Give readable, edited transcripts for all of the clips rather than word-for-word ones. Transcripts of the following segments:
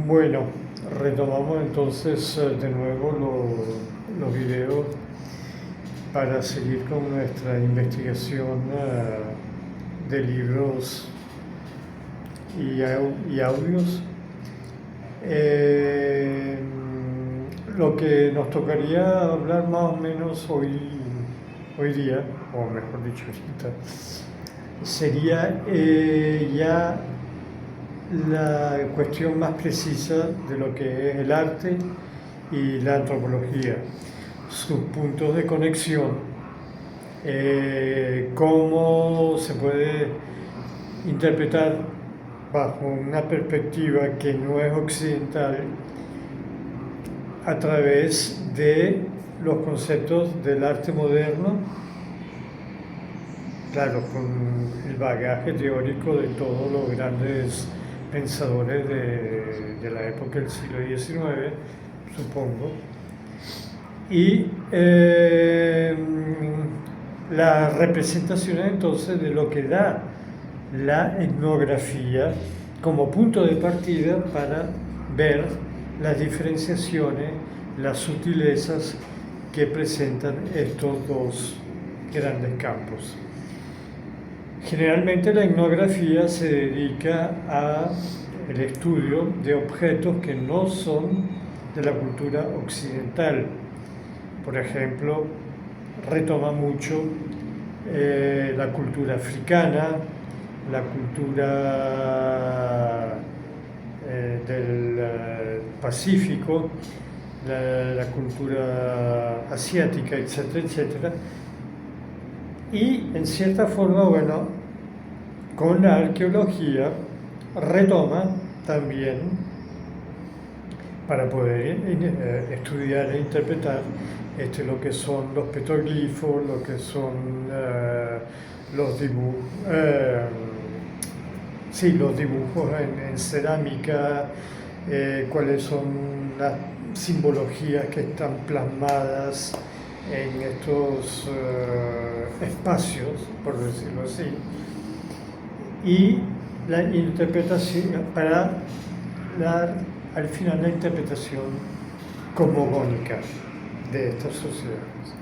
Bueno, retomamos entonces de nuevo los videos para seguir con nuestra investigación de libros y audios. Lo que nos tocaría hablar más o menos hoy día, o mejor dicho ahorita, sería ya la cuestión más precisa de lo que es el arte y la antropología, sus puntos de conexión, cómo se puede interpretar bajo una perspectiva que no es occidental a través de los conceptos del arte moderno, claro, con el bagaje teórico de todos los grandes pensadores de la época del siglo XIX, supongo, y las representaciones entonces de lo que da la etnografía como punto de partida para ver las diferenciaciones, las sutilezas que presentan estos dos grandes campos. Generalmente la etnografía se dedica al estudio de objetos que no son de la cultura occidental. Por ejemplo, retoma mucho la cultura africana, la cultura del Pacífico, la cultura asiática, etcétera, etcétera. Y en cierta forma, bueno, con la arqueología retoma también para poder estudiar e interpretar lo que son los petroglifos, lo que son los dibujos, los dibujos en cerámica, cuáles son las simbologías que están plasmadas en estos espacios, por decirlo así, y la interpretación para dar al final la interpretación cosmogónica de estas sociedades.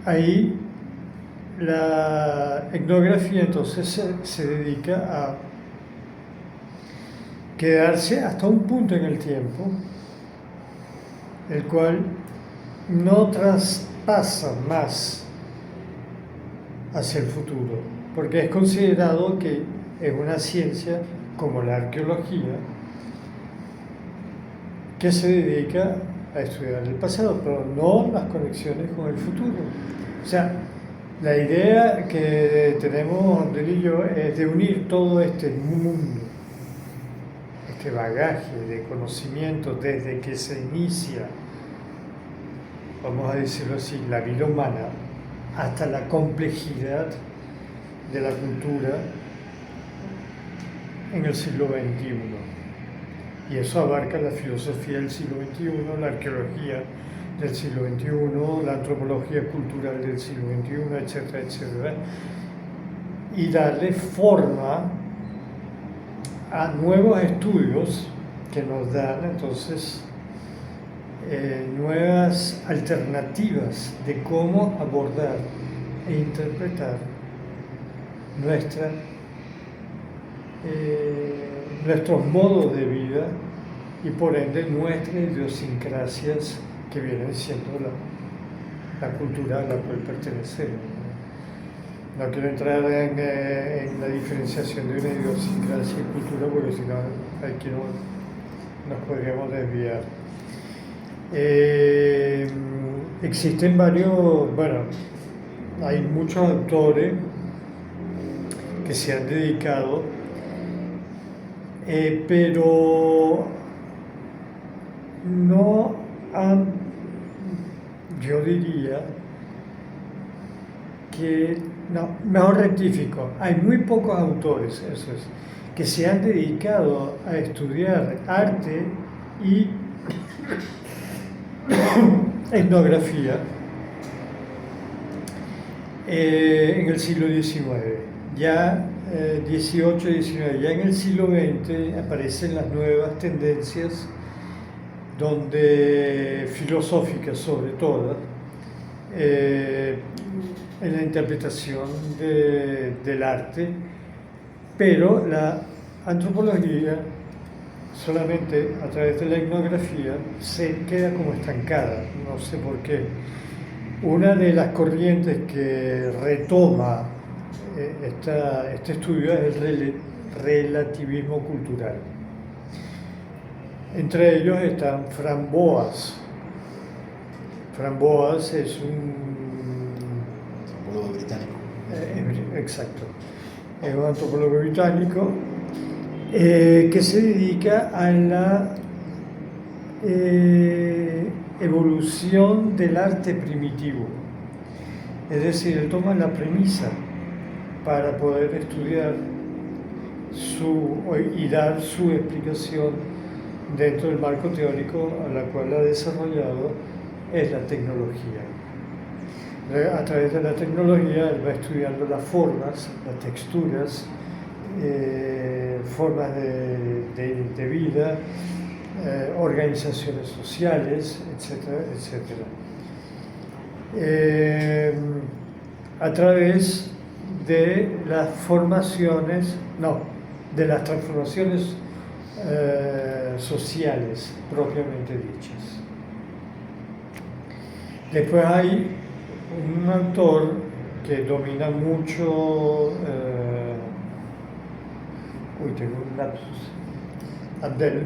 Ahí la etnografía entonces se dedica a quedarse hasta un punto en el tiempo, el cual no traspasa más hacia el futuro, porque es considerado que es una ciencia como la arqueología que se dedica a estudiar el pasado, pero no las conexiones con el futuro. O sea, la idea que tenemos Andrés y yo es de unir todo este mundo, este bagaje de conocimiento desde que se inicia, vamos a decirlo así, la vida humana, hasta la complejidad de la cultura en el siglo XXI. Y eso abarca la filosofía del siglo XXI, la arqueología del siglo XXI, la antropología cultural del siglo XXI, etcétera, etcétera. Y darle forma a nuevos estudios que nos dan entonces nuevas alternativas de cómo abordar e interpretar nuestros modos de vida y por ende nuestras idiosincrasias que vienen siendo la cultura a la cual pertenecemos. No quiero entrar en la diferenciación de una idiosincrasia y cultura porque si no aquí nos podríamos desviar. Existen varios, bueno, hay muchos autores que se han dedicado, pero no han, yo diría que, no, mejor rectifico, hay muy pocos autores, eso es, que se han dedicado a estudiar arte y etnografía en el siglo XIX. ya 18 y 19, ya en el siglo XX aparecen las nuevas tendencias donde filosóficas sobre todo, en la interpretación del arte, pero la antropología solamente a través de la etnografía se queda como estancada, no sé por qué. Una de las corrientes que retoma este estudio es el relativismo cultural. Entre ellos están Frank Boas. Frank Boas es un antropólogo británico. Exacto. Es un antropólogo británico que se dedica a la evolución del arte primitivo. Es decir, él toma la premisa para poder estudiar y dar su explicación dentro del marco teórico a la cual ha desarrollado es la tecnología. A través de la tecnología él va estudiando las formas, las texturas, formas de vida, organizaciones sociales, etcétera, etcétera. A través de las de las transformaciones sociales propiamente dichas. Después hay un autor que domina mucho, tengo un lapsus, Abdel,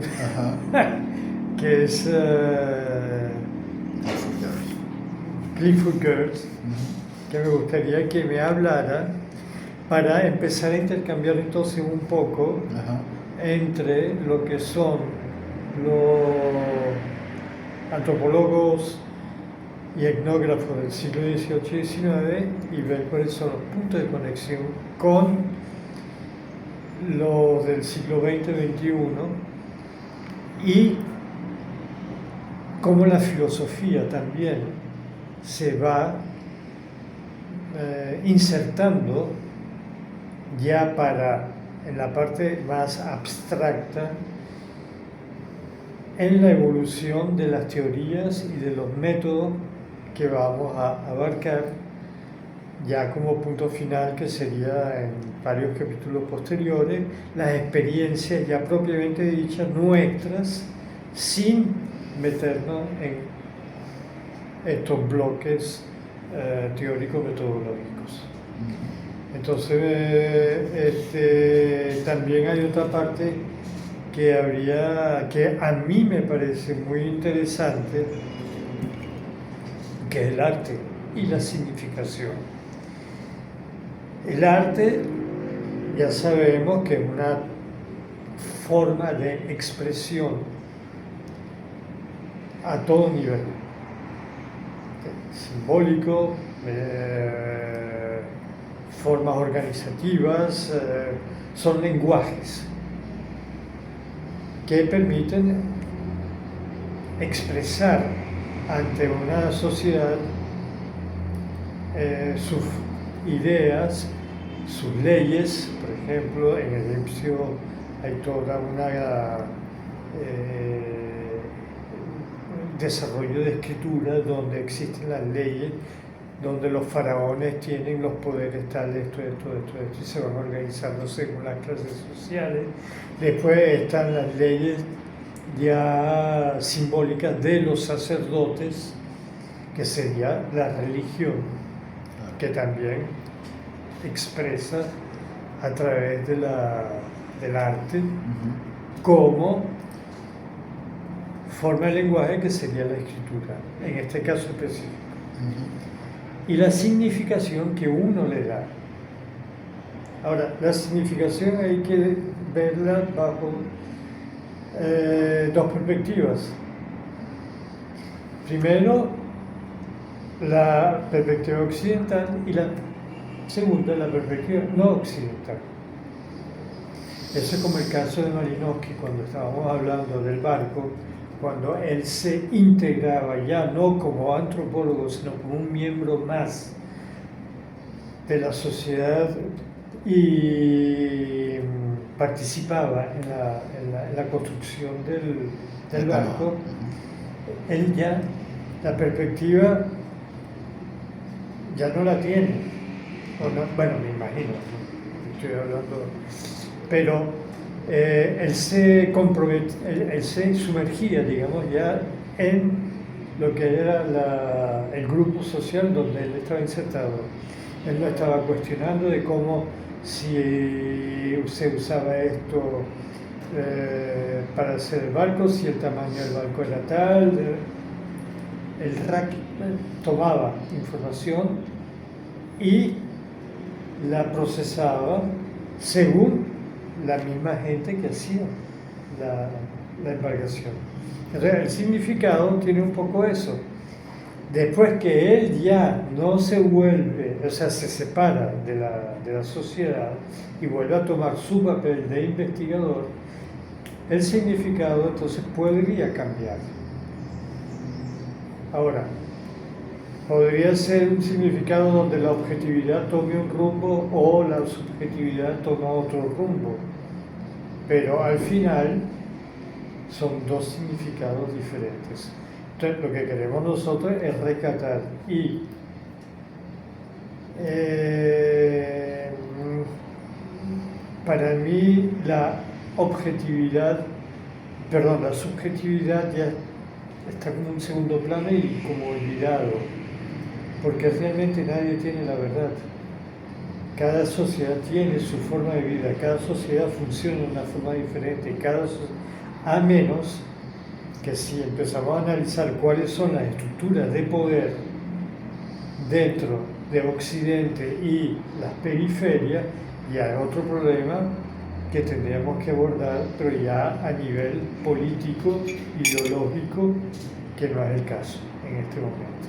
que es Clifford Geertz, que me gustaría que me hablara para empezar a intercambiar entonces un poco entre lo que son los antropólogos y etnógrafos del siglo XVIII y XIX y ver cuáles son los puntos de conexión con los del siglo XX-XXI y cómo la filosofía también se va insertando ya en la parte más abstracta en la evolución de las teorías y de los métodos que vamos a abarcar ya como punto final, que sería en varios capítulos posteriores, las experiencias ya propiamente dichas nuestras, sin meternos en estos bloques teóricos metodológicos. Entonces, también hay otra parte que a mí me parece muy interesante, que es el arte y la significación. El arte, ya sabemos que es una forma de expresión a todo nivel, simbólico, formas organizativas, son lenguajes que permiten expresar ante una sociedad sus ideas, sus leyes. Por ejemplo, en el egipcio hay toda una desarrollo de escritura donde existen las leyes, donde los faraones tienen los poderes tales, esto, y se van organizando según las clases sociales. Después están las leyes ya simbólicas de los sacerdotes, que sería la religión, que también expresa a través del arte como forma de lenguaje, que sería la escritura, en este caso específico. Y la significación que uno le da. Ahora, la significación hay que verla bajo dos perspectivas. Primero, la perspectiva occidental, y la segunda, la perspectiva no occidental. Eso es como el caso de Malinowski, cuando estábamos hablando del barco, cuando él se integraba ya no como antropólogo, sino como un miembro más de la sociedad y participaba en la construcción del barco, él ya la perspectiva ya no la tiene. O no, bueno, me imagino, ¿no? Estoy hablando, pero él se sumergía, digamos, ya en lo que era el grupo social donde él estaba insertado. Él lo estaba cuestionando de cómo si se usaba esto para hacer el barco, si el tamaño del barco era tal. El RAC tomaba información y la procesaba según la misma gente que hacía la embarcación. Entonces, el significado tiene un poco eso. Después que él ya no se vuelve, o sea, se separa de la sociedad y vuelve a tomar su papel de investigador, el significado entonces podría cambiar. Ahora, podría ser un significado donde la objetividad tome un rumbo o la subjetividad toma otro rumbo, pero al final son dos significados diferentes. Entonces, lo que queremos nosotros es rescatar y para mí la subjetividad ya está como en segundo plano y como olvidado, porque realmente nadie tiene la verdad. Cada sociedad tiene su forma de vida, cada sociedad funciona de una forma diferente, a menos que si empezamos a analizar cuáles son las estructuras de poder dentro de Occidente y las periferias, ya hay otro problema que tendríamos que abordar, pero ya a nivel político, ideológico, que no es el caso en este momento.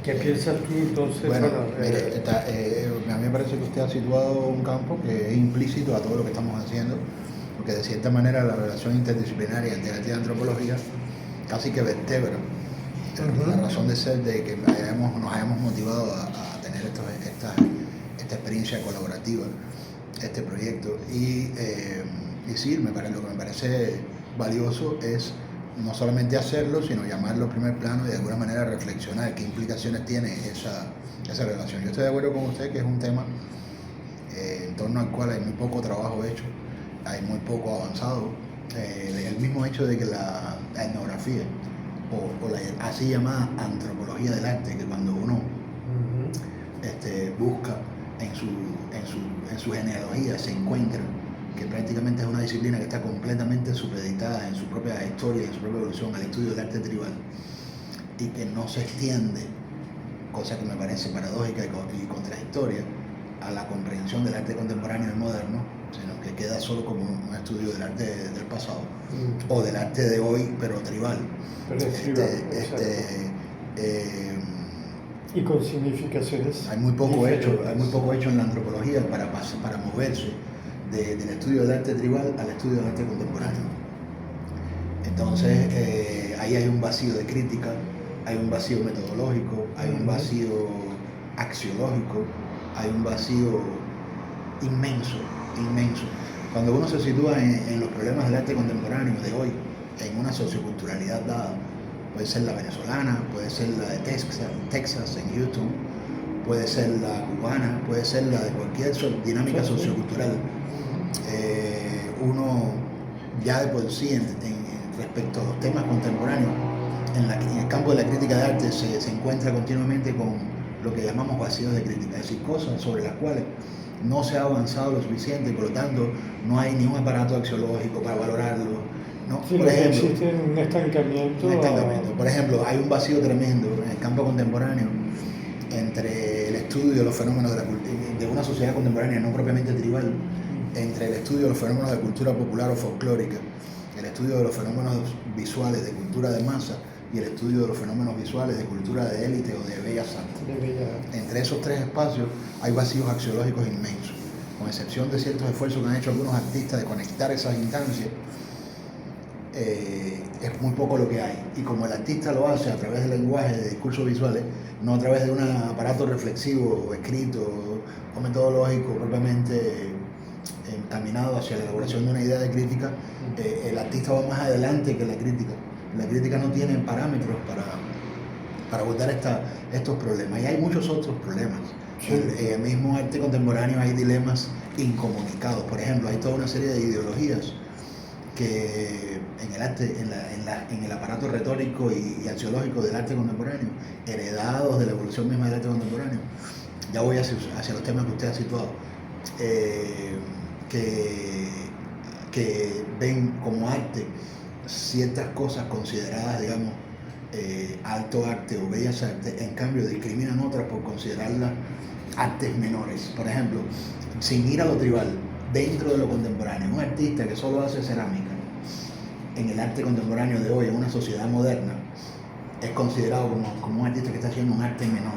¿Qué piensas tú entonces? Bueno, a mí me parece que usted ha situado un campo que es implícito a todo lo que estamos haciendo, porque de cierta manera la relación interdisciplinaria entre la antropología casi que vertebra la razón de ser de que nos hayamos motivado a tener esta experiencia colaborativa, este proyecto. Y sí, lo que me parece valioso es no solamente hacerlo, sino llamarlo a primer plano y de alguna manera reflexionar qué implicaciones tiene esa relación. Yo estoy de acuerdo con usted que es un tema en torno al cual hay muy poco trabajo hecho, hay muy poco avanzado. El mismo hecho de que la etnografía o la así llamada antropología del arte, que cuando uno busca en su genealogía se encuentra que prácticamente es una disciplina que está completamente supeditada en su propia historia, en su propia evolución al estudio del arte tribal y que no se extiende, cosa que me parece paradójica y contradictoria, a la comprensión del arte contemporáneo y moderno, sino que queda solo como un estudio del arte del pasado o del arte de hoy, pero tribal. Pero es tribal, y con significaciones. Hay muy poco hecho en la antropología para moverse del estudio del arte tribal al estudio del arte contemporáneo. Entonces ahí hay un vacío de crítica, hay un vacío metodológico, hay un vacío axiológico, hay un vacío inmenso. Cuando uno se sitúa en los problemas del arte contemporáneo de hoy, en una socioculturalidad dada, puede ser la venezolana, puede ser la de Texas en Houston, puede ser la cubana, puede ser la de cualquier dinámica sociocultural. Uno ya de por sí respecto a los temas contemporáneos, en el campo de la crítica de arte se encuentra continuamente con lo que llamamos vacíos de crítica, es decir, cosas sobre las cuales no se ha avanzado lo suficiente y por lo tanto no hay ni un aparato axiológico para valorarlo, ¿no? Sí, por ejemplo, existe un estancamiento. Por ejemplo, hay un vacío tremendo en el campo contemporáneo entre el estudio de los fenómenos de una sociedad contemporánea no propiamente tribal, entre el estudio de los fenómenos de cultura popular o folclórica, el estudio de los fenómenos visuales de cultura de masa y el estudio de los fenómenos visuales de cultura de élite o de bellas artes. Entre esos tres espacios hay vacíos axiológicos inmensos, con excepción de ciertos esfuerzos que han hecho algunos artistas de conectar esas instancias. es muy poco lo que hay. Y como el artista lo hace a través del lenguaje de discursos visuales, no a través de un aparato reflexivo o escrito o metodológico propiamente encaminado hacia la elaboración de una idea de crítica, el artista va más adelante que la crítica. La crítica no tiene parámetros para abordar estos problemas. Y hay muchos otros problemas. Sí. En el mismo arte contemporáneo hay dilemas incomunicados. Por ejemplo, hay toda una serie de ideologías que en el arte, en el aparato retórico y axiológico del arte contemporáneo, heredados de la evolución misma del arte contemporáneo. Ya voy hacia los temas que usted ha situado, que ven como arte ciertas cosas consideradas, digamos, alto arte o bellas artes, en cambio discriminan otras por considerarlas artes menores. Por ejemplo, sin ir a lo tribal, dentro de lo contemporáneo, un artista que solo hace cerámica, en el arte contemporáneo de hoy, en una sociedad moderna, es considerado como un artista que está haciendo un arte menor.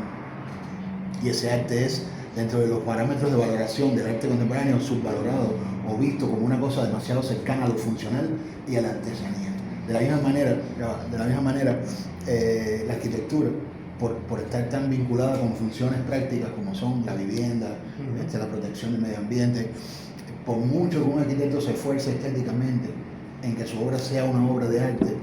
Y ese arte es, dentro de los parámetros de valoración del arte contemporáneo, subvalorado o visto como una cosa demasiado cercana a lo funcional y a la artesanía. De la misma manera, la arquitectura, por estar tan vinculada con funciones prácticas como son la vivienda, la protección del medio ambiente, por mucho que un arquitecto se esfuerce estéticamente en que su obra sea una obra de arte,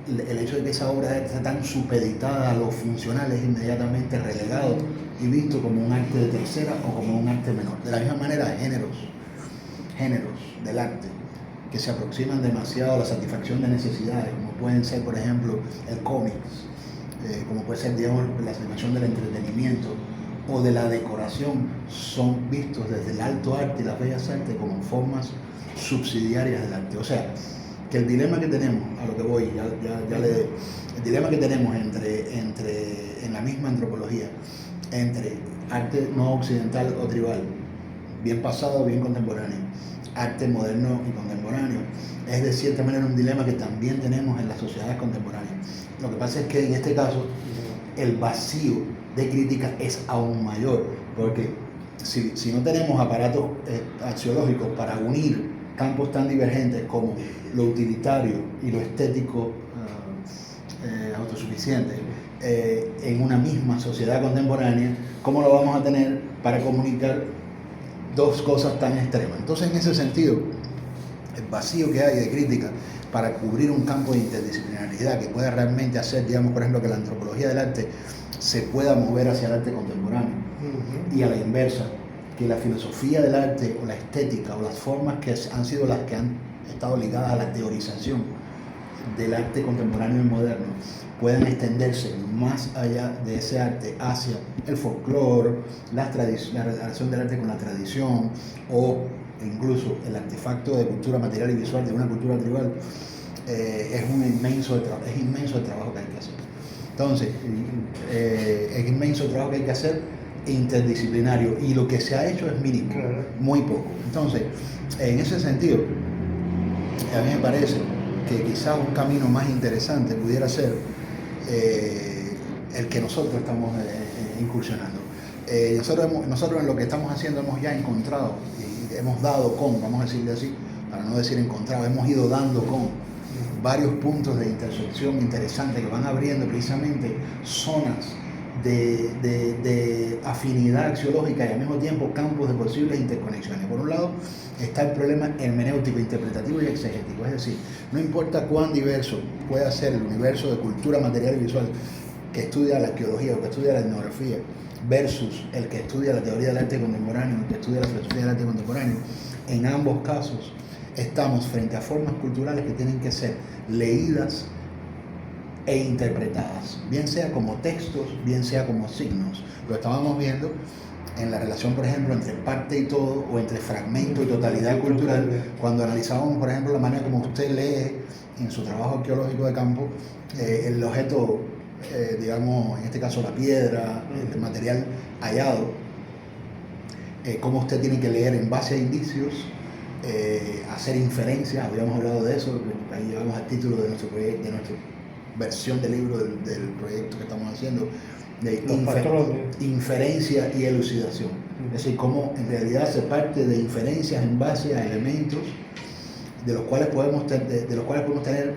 el hecho de que esa obra de arte esté tan supeditada a lo funcional es inmediatamente relegado y visto como un arte de tercera o como un arte menor. De la misma manera, géneros del arte que se aproximan demasiado a la satisfacción de necesidades, como pueden ser, por ejemplo, el cómics, como puede ser, digamos, la satisfacción del entretenimiento o de la decoración, son vistos desde el alto arte y las bellas artes como formas subsidiarias del arte. O sea, que el dilema que tenemos, a lo que voy, el dilema que tenemos en la misma antropología, entre arte no occidental o tribal, bien pasado, bien contemporáneo, arte moderno y contemporáneo, es de cierta manera un dilema que también tenemos en las sociedades contemporáneas. Lo que pasa es que en este caso el vacío de crítica es aún mayor, porque si no tenemos aparatos axiológicos para unir campos tan divergentes como lo utilitario y lo estético autosuficiente en una misma sociedad contemporánea, ¿cómo lo vamos a tener para comunicar dos cosas tan extremas? Entonces, en ese sentido, el vacío que hay de crítica para cubrir un campo de interdisciplinariedad que pueda realmente hacer, digamos, por ejemplo, que la antropología del arte se pueda mover hacia el arte contemporáneo, y a la inversa, que la filosofía del arte o la estética o las formas que han sido las que han estado ligadas a la teorización del arte contemporáneo y moderno puedan extenderse más allá de ese arte hacia el folclore, la relación del arte con la tradición o incluso el artefacto de cultura material y visual de una cultura tribal, es inmenso el trabajo que hay que hacer. Entonces, es inmenso el trabajo que hay que hacer interdisciplinario, y lo que se ha hecho es mínimo, muy poco. Entonces, en ese sentido, a mí me parece que quizás un camino más interesante pudiera ser el que nosotros estamos incursionando. Nosotros en lo que estamos haciendo hemos ya encontrado y hemos dado con, vamos a decirle así, para no decir encontrado, hemos ido dando con varios puntos de intersección interesantes que van abriendo precisamente zonas de afinidad axiológica y al mismo tiempo campos de posibles interconexiones. Por un lado está el problema hermenéutico, interpretativo y exegético, es decir, no importa cuán diverso pueda ser el universo de cultura material y visual que estudia la arqueología o que estudia la etnografía versus el que estudia la teoría del arte contemporáneo, el que estudia la filosofía del arte contemporáneo, en ambos casos estamos frente a formas culturales que tienen que ser leídas e interpretadas, bien sea como textos, bien sea como signos. Lo estábamos viendo en la relación, por ejemplo, entre parte y todo, o entre fragmento y totalidad cultural, cuando analizábamos, por ejemplo, la manera como usted lee en su trabajo arqueológico de campo el objeto, digamos, en este caso la piedra, el material hallado, cómo usted tiene que leer en base a indicios, hacer inferencias. Habíamos hablado de eso, ahí llevamos al título de nuestro proyecto, de nuestra versión del libro del proyecto que estamos haciendo, de inferencia y elucidación. Es decir, cómo en realidad se parte de inferencias en base a elementos de los cuales podemos tener,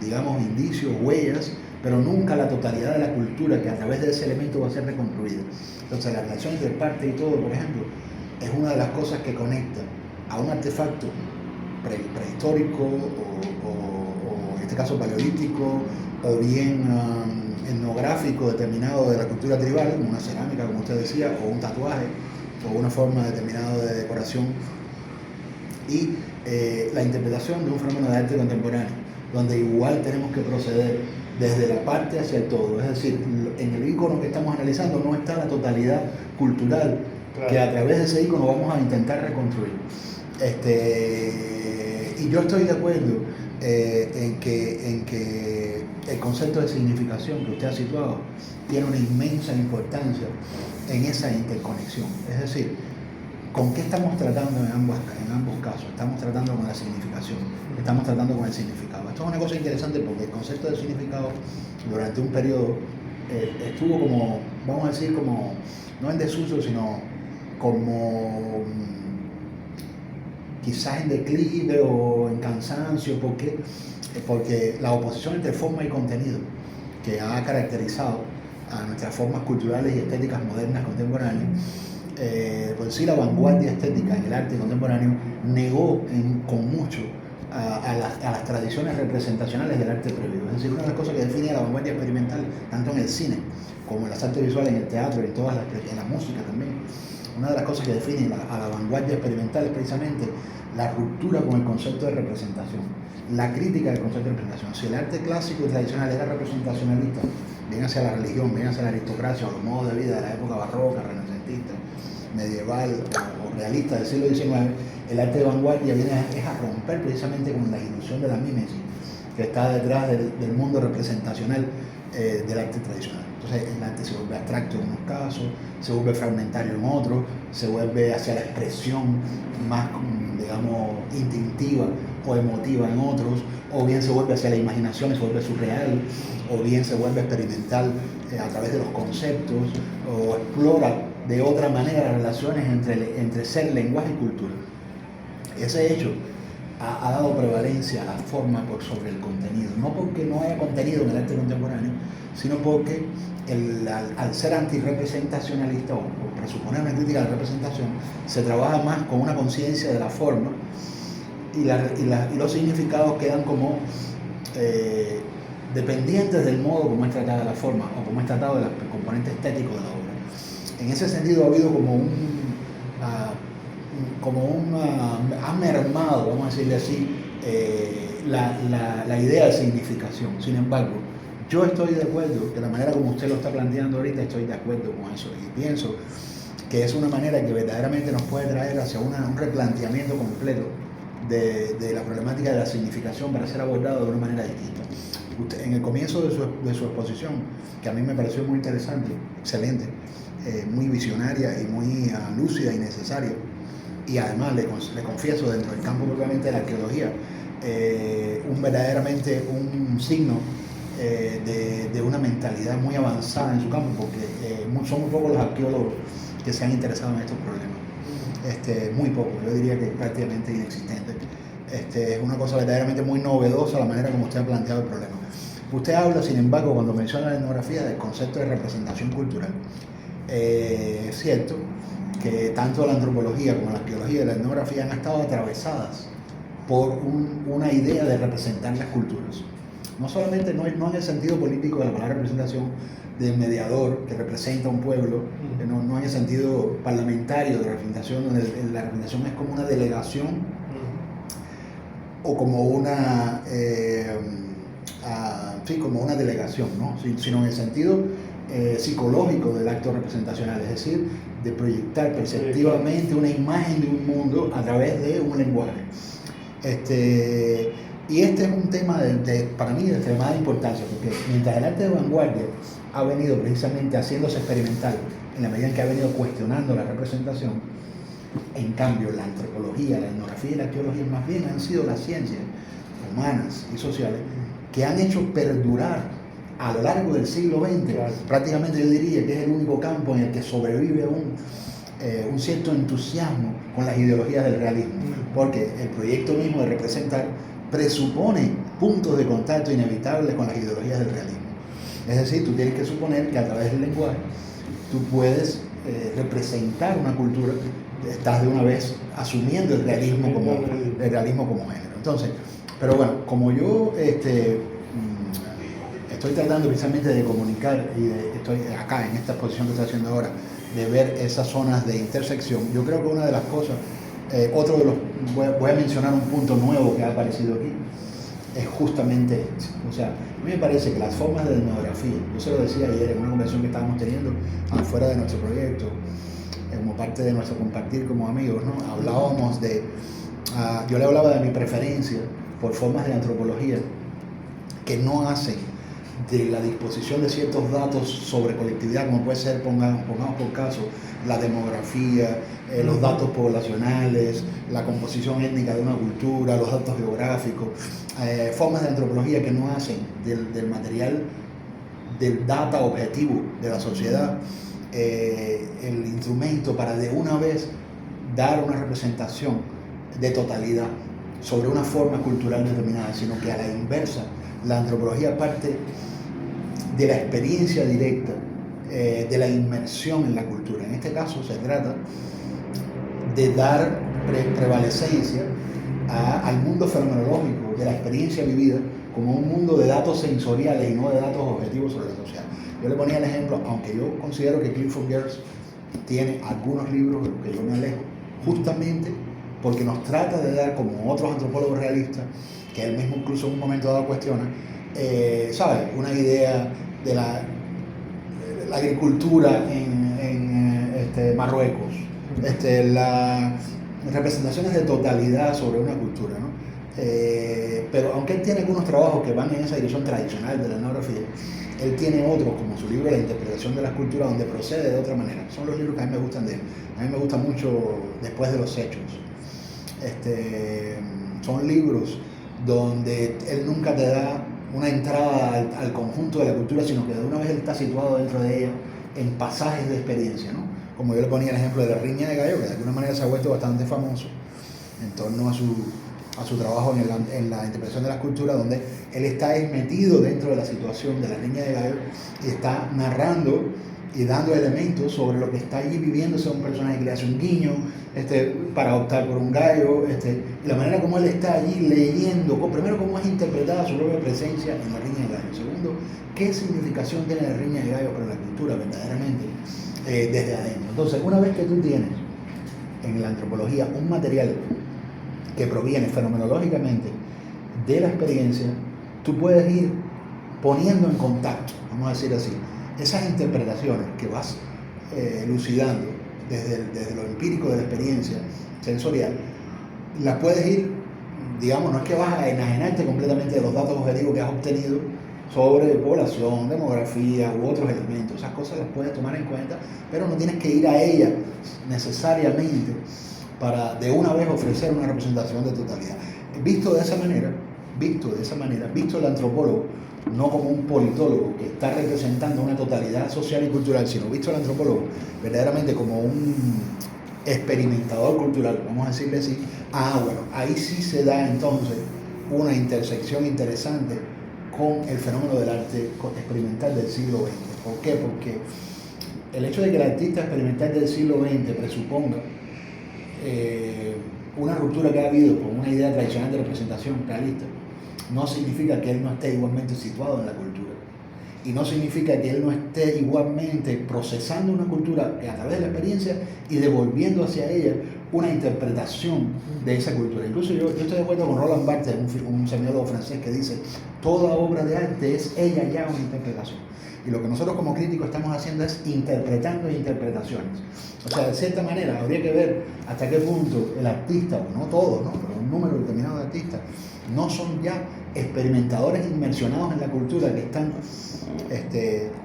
digamos, indicios, huellas, pero nunca la totalidad de la cultura que a través de ese elemento va a ser reconstruida. Entonces la relación entre parte y todo, por ejemplo, es una de las cosas que conecta a un artefacto prehistórico o en este caso paleolítico o bien etnográfico determinado de la cultura tribal, como una cerámica, como usted decía, o un tatuaje o una forma determinada de decoración, y la interpretación de un fenómeno de arte contemporáneo, donde igual tenemos que proceder desde la parte hacia el todo. Es decir, en el ícono que estamos analizando no está la totalidad cultural, claro, que a través de ese ícono vamos a intentar reconstruir. Y yo estoy de acuerdo en que el concepto de significación que usted ha situado tiene una inmensa importancia en esa interconexión. Es decir, ¿con qué estamos tratando en ambos casos? Estamos tratando con la significación, estamos tratando con el significado. Esto es una cosa interesante porque el concepto de significado durante un periodo estuvo como, vamos a decir, como, no en desuso, sino como quizás en declive o en cansancio, porque la oposición entre forma y contenido que ha caracterizado a nuestras formas culturales y estéticas modernas contemporáneas, por decir, la vanguardia estética en el arte contemporáneo negó con mucho a las tradiciones representacionales del arte previo. Es decir, una de las cosas que define a la vanguardia experimental, tanto en el cine como en las artes visuales, en el teatro y en la música también, una de las cosas que define a la vanguardia experimental es precisamente la ruptura con el concepto de representación, la crítica del concepto de representación. Si el arte clásico y tradicional era representacionalista, bien hacia la religión, bien hacia la aristocracia o los modos de vida de la época barroca, renacentista, medieval o realista del siglo XIX, el arte de vanguardia viene a romper precisamente con la ilusión de la mímesis que está detrás del mundo representacional del arte tradicional. Entonces el arte se vuelve abstracto en unos casos, se vuelve fragmentario en otros, se vuelve hacia la expresión más, digamos, instintiva o emotiva en otros, o bien se vuelve hacia la imaginación y se vuelve surreal, o bien se vuelve experimental a través de los conceptos, o explora de otra manera las relaciones entre ser, lenguaje y cultura. Ese hecho ha dado prevalencia a la forma por sobre el contenido, no porque no haya contenido en el arte contemporáneo, sino porque al ser antirrepresentacionalista o presuponer una crítica de la representación, se trabaja más con una conciencia de la forma y los significados quedan como dependientes del modo como es tratada la forma o como es tratado el componente estético de la obra. En ese sentido ha habido ha mermado, vamos a decirle así, la idea de significación. Sin embargo, yo estoy de acuerdo, de la manera como usted lo está planteando ahorita, estoy de acuerdo con eso y pienso que es una manera que verdaderamente nos puede traer hacia un replanteamiento completo de la problemática de la significación para ser abordado de una manera distinta. Usted, en el comienzo de su exposición, que a mí me pareció muy interesante, excelente, muy visionaria y muy lúcida y necesaria, y además le confieso, dentro del campo propiamente de la arqueología, verdaderamente un signo de una mentalidad muy avanzada en su campo, porque son muy pocos los arqueólogos que se han interesado en estos problemas. Muy poco, yo diría que prácticamente inexistente. Es una cosa verdaderamente muy novedosa la manera como usted ha planteado el problema. Usted habla, sin embargo, cuando menciona la etnografía, del concepto de representación cultural. Es cierto que tanto la antropología como la arqueología y la etnografía han estado atravesadas por una idea de representar las culturas. No solamente no en el sentido político de la palabra representación, del mediador que representa a un pueblo, no en el sentido parlamentario de la representación, donde la representación es como una delegación o como como una delegación, ¿no? Sino en el sentido psicológico del acto representacional, es decir, de proyectar perceptivamente una imagen de un mundo a través de un lenguaje. Y este es un tema para mí de extremada importancia, porque mientras el arte de vanguardia ha venido precisamente haciéndose experimental en la medida en que ha venido cuestionando la representación, en cambio la antropología, la etnografía y la arqueología más bien han sido las ciencias humanas y sociales que han hecho perdurar a lo largo del siglo XX, prácticamente yo diría que es el único campo en el que sobrevive aún un cierto entusiasmo con las ideologías del realismo, porque el proyecto mismo de representar presupone puntos de contacto inevitables con las ideologías del realismo. Es decir, tú tienes que suponer que a través del lenguaje tú puedes representar una cultura, estás de una vez asumiendo el realismo como género. Entonces, pero bueno, como yo estoy tratando precisamente de comunicar y estoy acá en esta exposición que estoy haciendo ahora, de ver esas zonas de intersección, yo creo que una de las cosas, otro de los, voy a mencionar un punto nuevo que ha aparecido aquí, es justamente este. O sea, a mí me parece que las formas de etnografía, yo se lo decía ayer en una conversación que estábamos teniendo afuera de nuestro proyecto, como parte de nuestro compartir como amigos, ¿no? Hablábamos de, yo le hablaba de mi preferencia por formas de antropología que no hacen de la disposición de ciertos datos sobre colectividad, como puede ser, pongamos por caso, la demografía, los datos poblacionales, la composición étnica de una cultura, los datos geográficos, formas de antropología que no hacen del material, del data objetivo de la sociedad, el instrumento para de una vez dar una representación de totalidad sobre una forma cultural determinada, sino que a la inversa, la antropología parte de la experiencia directa, de la inmersión en la cultura. En este caso se trata de dar prevalecencia al mundo fenomenológico de la experiencia vivida como un mundo de datos sensoriales y no de datos objetivos sobre la sociedad. Yo le ponía el ejemplo, aunque yo considero que Clifford Geertz tiene algunos libros de los que yo me alejo, justamente porque nos trata de dar, como otros antropólogos realistas, que él mismo incluso en un momento dado cuestiona, ¿sabes? Una idea de la agricultura en Marruecos, las representaciones de totalidad sobre una cultura, ¿no? Pero aunque él tiene algunos trabajos que van en esa dirección tradicional de la etnografía, él tiene otros, como su libro La interpretación de las culturas, donde procede de otra manera. Son los libros que a mí me gustan de él. A mí me gusta mucho Después de los hechos. Son libros donde él nunca te da una entrada al conjunto de la cultura, sino que de una vez él está situado dentro de ella en pasajes de experiencia, ¿no? Como yo le ponía el ejemplo de La riña de gallo, que de alguna manera se ha vuelto bastante famoso en torno a su trabajo en la interpretación de las culturas, donde él está metido dentro de la situación de La riña de gallo y está narrando y dando elementos sobre lo que está allí viviéndose un personaje que le hace un guiño para optar por un gallo, y la manera como él está allí leyendo, primero cómo es interpretada su propia presencia en La riña de gallo, segundo, qué significación tiene La riña de gallo para la cultura verdaderamente desde adentro. Entonces, una vez que tú tienes en la antropología un material que proviene fenomenológicamente de la experiencia, tú puedes ir poniendo en contacto, vamos a decir así, esas interpretaciones que vas elucidando desde lo empírico de la experiencia sensorial, las puedes ir, digamos, no es que vas a enajenarte completamente de los datos objetivos que has obtenido sobre población, demografía u otros elementos. Esas cosas las puedes tomar en cuenta, pero no tienes que ir a ellas necesariamente para de una vez ofrecer una representación de totalidad. Visto el antropólogo no como un politólogo que está representando una totalidad social y cultural, sino visto el antropólogo verdaderamente como un experimentador cultural, vamos a decirle así, bueno, ahí sí se da entonces una intersección interesante con el fenómeno del arte experimental del siglo XX. ¿Por qué? Porque el hecho de que el artista experimental del siglo XX presuponga una ruptura que ha habido con una idea tradicional de representación realista, no significa que él no esté igualmente situado en la cultura. Y no significa que él no esté igualmente procesando una cultura a través de la experiencia y devolviendo hacia ella una interpretación de esa cultura. Incluso yo estoy de acuerdo con Roland Barthes, un semiólogo francés, que dice: toda obra de arte es ella ya una interpretación. Y lo que nosotros como críticos estamos haciendo es interpretando interpretaciones. O sea, de cierta manera, habría que ver hasta qué punto el artista, o no todos, ¿no?, pero un número determinado de artistas, no son ya experimentadores inmersionados en la cultura que están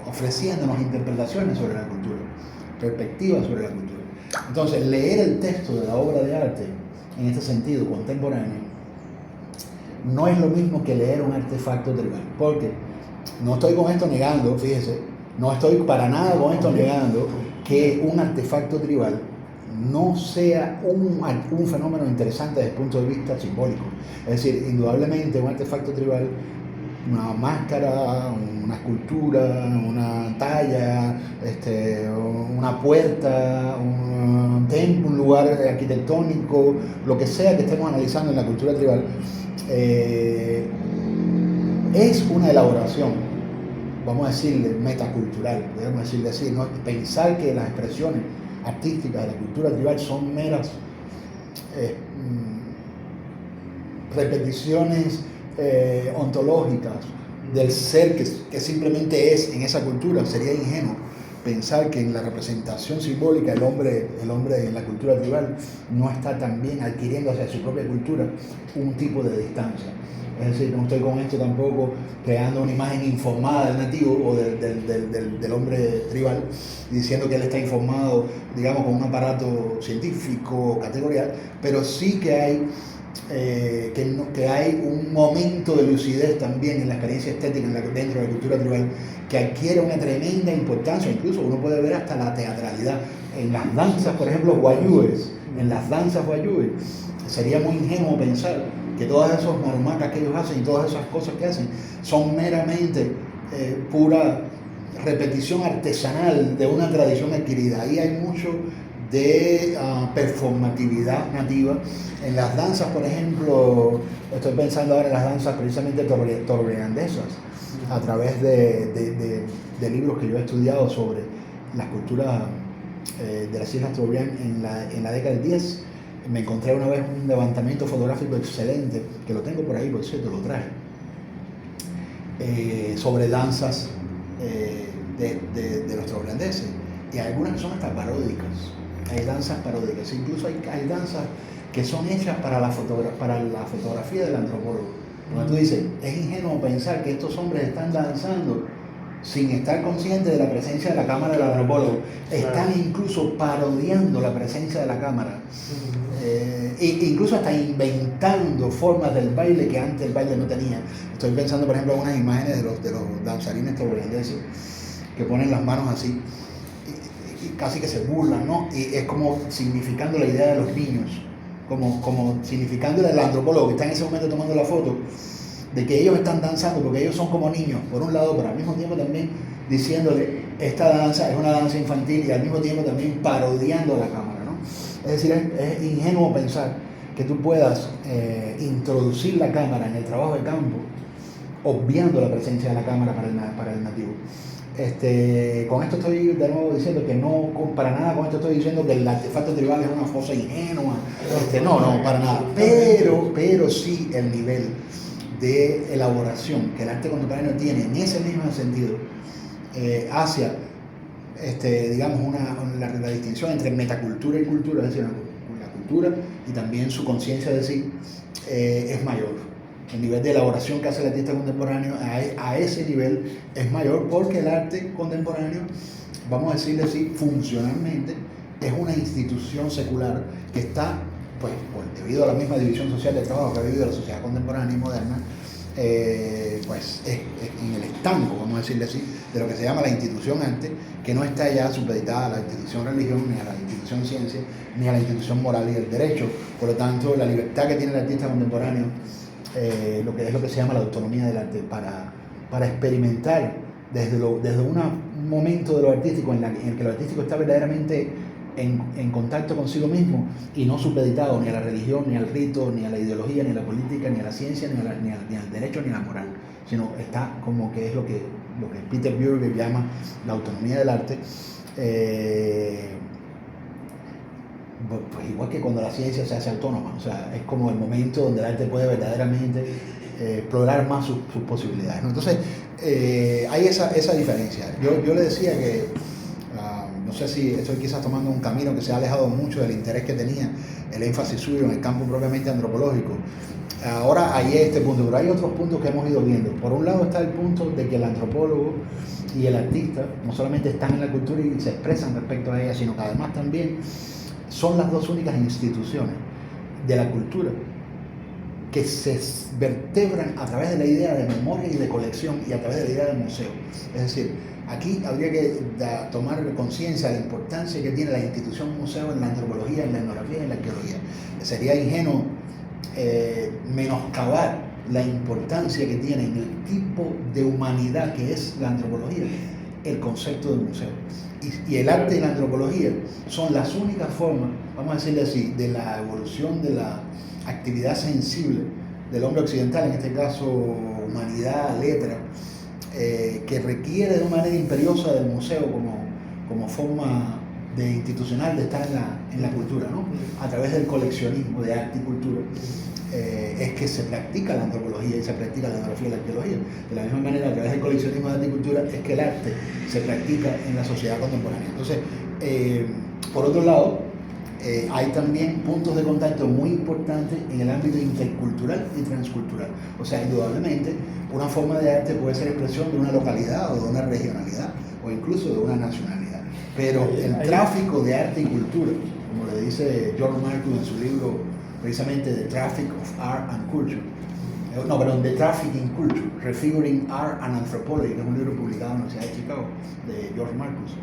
ofreciéndonos interpretaciones sobre la cultura, perspectivas sobre la cultura. Entonces, leer el texto de la obra de arte, en este sentido contemporáneo, no es lo mismo que leer un artefacto tribal, porque no estoy con esto negando, fíjese, no estoy para nada con esto negando que un artefacto tribal no sea un fenómeno interesante desde el punto de vista simbólico. Es decir, indudablemente un artefacto tribal, una máscara, una escultura, una talla, una puerta, un templo, un lugar arquitectónico, lo que sea que estemos analizando en la cultura tribal, es una elaboración, vamos a decirle, metacultural, podemos decirle así, ¿no? Pensar que las expresiones artísticas de la cultura tribal son meras repeticiones ontológicas del ser que simplemente es en esa cultura. Sería ingenuo pensar que en la representación simbólica el hombre en la cultura tribal no está también adquiriendo hacia su propia cultura un tipo de distancia. Es decir, no estoy con esto tampoco creando una imagen informada del nativo o del hombre tribal, diciendo que él está informado, digamos, con un aparato científico categorial, pero sí que hay que hay un momento de lucidez también en la experiencia estética dentro de la cultura tribal que adquiere una tremenda importancia. Incluso uno puede ver hasta la teatralidad en las danzas, por ejemplo, guayúes. En las danzas guayúes sería muy ingenuo pensar que todas esas marumacas que ellos hacen y todas esas cosas que hacen son meramente pura repetición artesanal de una tradición adquirida. Ahí hay mucho de performatividad nativa. En las danzas, por ejemplo, estoy pensando ahora en las danzas precisamente torreandesas, a través de libros que yo he estudiado sobre la cultura de las Islas Trobriand en la década del 10. Me encontré una vez un levantamiento fotográfico excelente, que lo tengo por ahí, por cierto, lo traje, sobre danzas de los trobriandeses, y algunas que son hasta paródicas. Hay danzas paródicas, incluso hay danzas que son hechas para la fotografía del antropólogo. Cuando tú dices, es ingenuo pensar que estos hombres están danzando sin estar conscientes de la presencia de la cámara del antropólogo, están incluso parodiando la presencia de la cámara, incluso hasta inventando formas del baile que antes el baile no tenía. Estoy pensando, por ejemplo, en unas imágenes de los danzarines trobriandeses que ponen las manos así y casi que se burlan, ¿no? Y es como significando la idea de los niños, como significando el antropólogo que está en ese momento tomando la foto, de que ellos están danzando porque ellos son como niños, por un lado, pero al mismo tiempo también diciéndole, esta danza es una danza infantil, y al mismo tiempo también parodiando a la cámara, ¿no? Es decir, es ingenuo pensar que tú puedas introducir la cámara en el trabajo de campo, obviando la presencia de la cámara para el nativo. Con esto estoy de nuevo diciendo que no, para nada con esto estoy diciendo que el artefacto tribal es una fosa ingenua, no, para nada, pero sí el nivel de elaboración que el arte contemporáneo tiene en ese mismo sentido, hacia, digamos, la distinción entre metacultura y cultura, es decir, la cultura y también su conciencia de sí, es mayor. El nivel de elaboración que hace el artista contemporáneo a ese nivel es mayor, porque el arte contemporáneo, vamos a decirle así, funcionalmente, es una institución secular que está, pues debido a la misma división social de trabajo que ha vivido la sociedad contemporánea y moderna, pues es en el estanco, vamos a decirle así, de lo que se llama la institución arte, que no está ya supeditada a la institución religión, ni a la institución ciencia, ni a la institución moral y el derecho. Por lo tanto, la libertad que tiene el artista contemporáneo, lo que se llama la autonomía del arte, para experimentar desde un momento de lo artístico en el que lo artístico está verdaderamente en contacto consigo mismo y no supeditado ni a la religión, ni al rito, ni a la ideología, ni a la política, ni a la ciencia, ni al derecho, ni a la moral, sino está como que es lo que Peter Bürger llama la autonomía del arte. Pues igual que cuando la ciencia se hace autónoma, o sea, es como el momento donde el arte puede verdaderamente explorar más sus posibilidades, ¿no? Entonces, hay esa diferencia. Yo le decía que, no sé si estoy quizás tomando un camino que se ha alejado mucho del interés que tenía el énfasis suyo en el campo propiamente antropológico. Ahora hay este punto, pero hay otros puntos que hemos ido viendo. Por un lado está el punto de que el antropólogo y el artista no solamente están en la cultura y se expresan respecto a ella, sino que además también son las dos únicas instituciones de la cultura que se vertebran a través de la idea de memoria y de colección y a través de la idea de museo. Es decir, aquí habría que tomar conciencia de la importancia que tiene la institución museo en la antropología, en la etnografía y en la arqueología. Sería ingenuo menoscabar la importancia que tiene en el tipo de humanidad que es la antropología, el concepto de museo. Y el arte y la antropología son las únicas formas, vamos a decirle así, de la evolución de la actividad sensible del hombre occidental, en este caso humanidad, letra, que requiere de una manera imperiosa del museo como forma de institucional de estar en la cultura, ¿no? A través del coleccionismo de arte y cultura. Es que se practica la antropología y se practica la etnografía y la arqueología. De la misma manera, a través del coleccionismo de arte y cultura, es que el arte se practica en la sociedad contemporánea. Entonces, por otro lado, hay también puntos de contacto muy importantes en el ámbito intercultural y transcultural. O sea, indudablemente, una forma de arte puede ser expresión de una localidad o de una regionalidad o incluso de una nacionalidad. Pero el tráfico de arte y cultura, como le dice George Marcus en su libro precisamente The Traffic of Art and Culture, The Traffic in Culture, Refiguring Art and Anthropology, que es un libro publicado en la Universidad de Chicago, de George Marcus.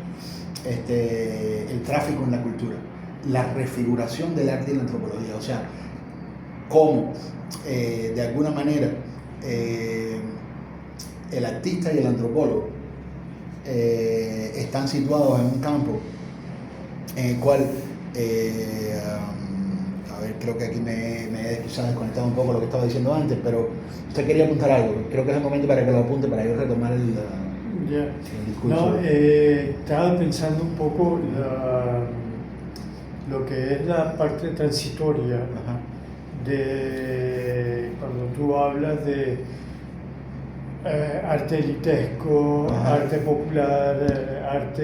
El tráfico en la cultura, la refiguración del arte y la antropología, o sea, cómo de alguna manera el artista y el antropólogo están situados en un campo en el cual a ver, creo que aquí me he quizás desconectado un poco lo que estaba diciendo antes, pero usted quería apuntar algo. Creo que es el momento para que lo apunte, para yo retomar el discurso. No, estaba pensando un poco lo que es la parte transitoria. Ajá. De cuando tú hablas de arte elitesco, Ajá. arte popular, arte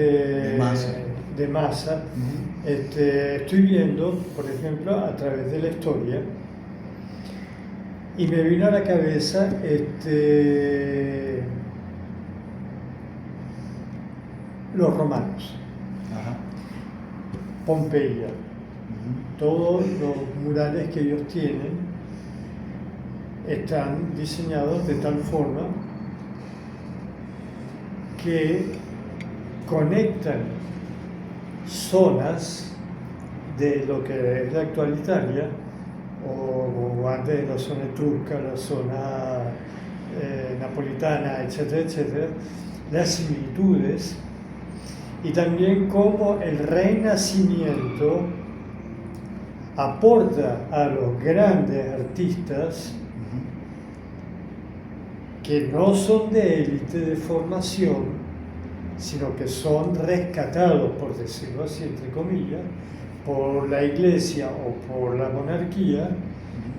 de masa. Uh-huh. Estoy viendo, por ejemplo, a través de la historia, y me vino a la cabeza los romanos. Ajá. Pompeya. Uh-huh. Todos los murales que ellos tienen están diseñados de tal forma que conectan zonas de lo que es la actual Italia, o antes de la zona etrusca, la zona napolitana, etcétera, etcétera, las similitudes, y también cómo el Renacimiento aporta a los grandes artistas que no son de élite de formación, sino que son rescatados, por decirlo así, entre comillas, por la iglesia o por la monarquía,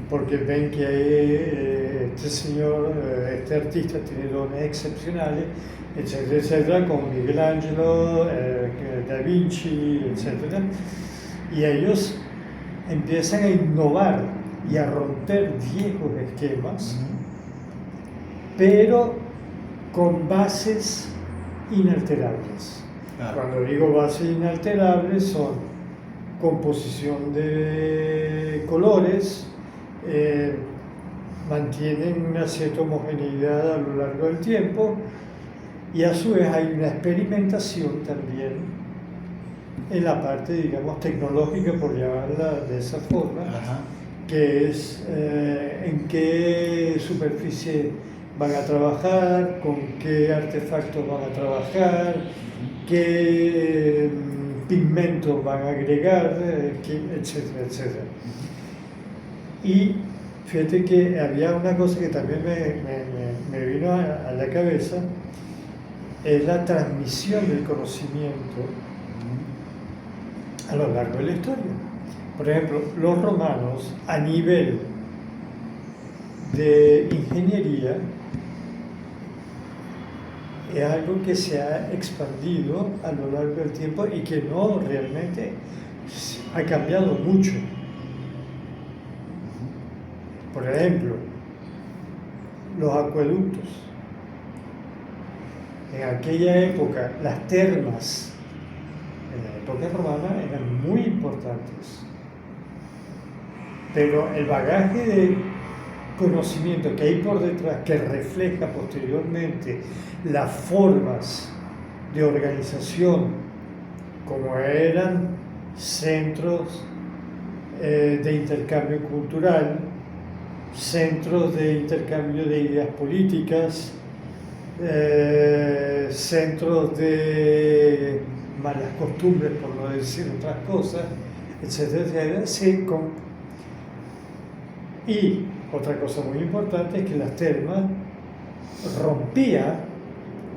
porque ven que este señor, este artista tiene dones excepcionales, etcétera, etcétera, como Miguel Ángelo, Da Vinci, etcétera, y ellos empiezan a innovar y a romper viejos esquemas, pero con bases inalterables. Claro. Cuando digo bases inalterables, son composición de colores, mantienen una cierta homogeneidad a lo largo del tiempo, y a su vez hay una experimentación también en la parte, digamos, tecnológica, por llamarla de esa forma. Ajá. Que es en qué superficie van a trabajar, con qué artefactos van a trabajar, qué pigmentos van a agregar, etcétera, etcétera. Y fíjate que había una cosa que también me vino a la cabeza, es la transmisión del conocimiento a lo largo de la historia. Por ejemplo, los romanos, a nivel de ingeniería, es algo que se ha expandido a lo largo del tiempo y que no realmente ha cambiado mucho. Por ejemplo, los acueductos. En aquella época, las termas, en la época romana, eran muy importantes. Pero el bagaje conocimiento que hay por detrás, que refleja posteriormente las formas de organización, como eran centros de intercambio cultural, centros de intercambio de ideas políticas, centros de malas costumbres, por no decir otras cosas, etcétera, etcétera. Y otra cosa muy importante es que las termas rompía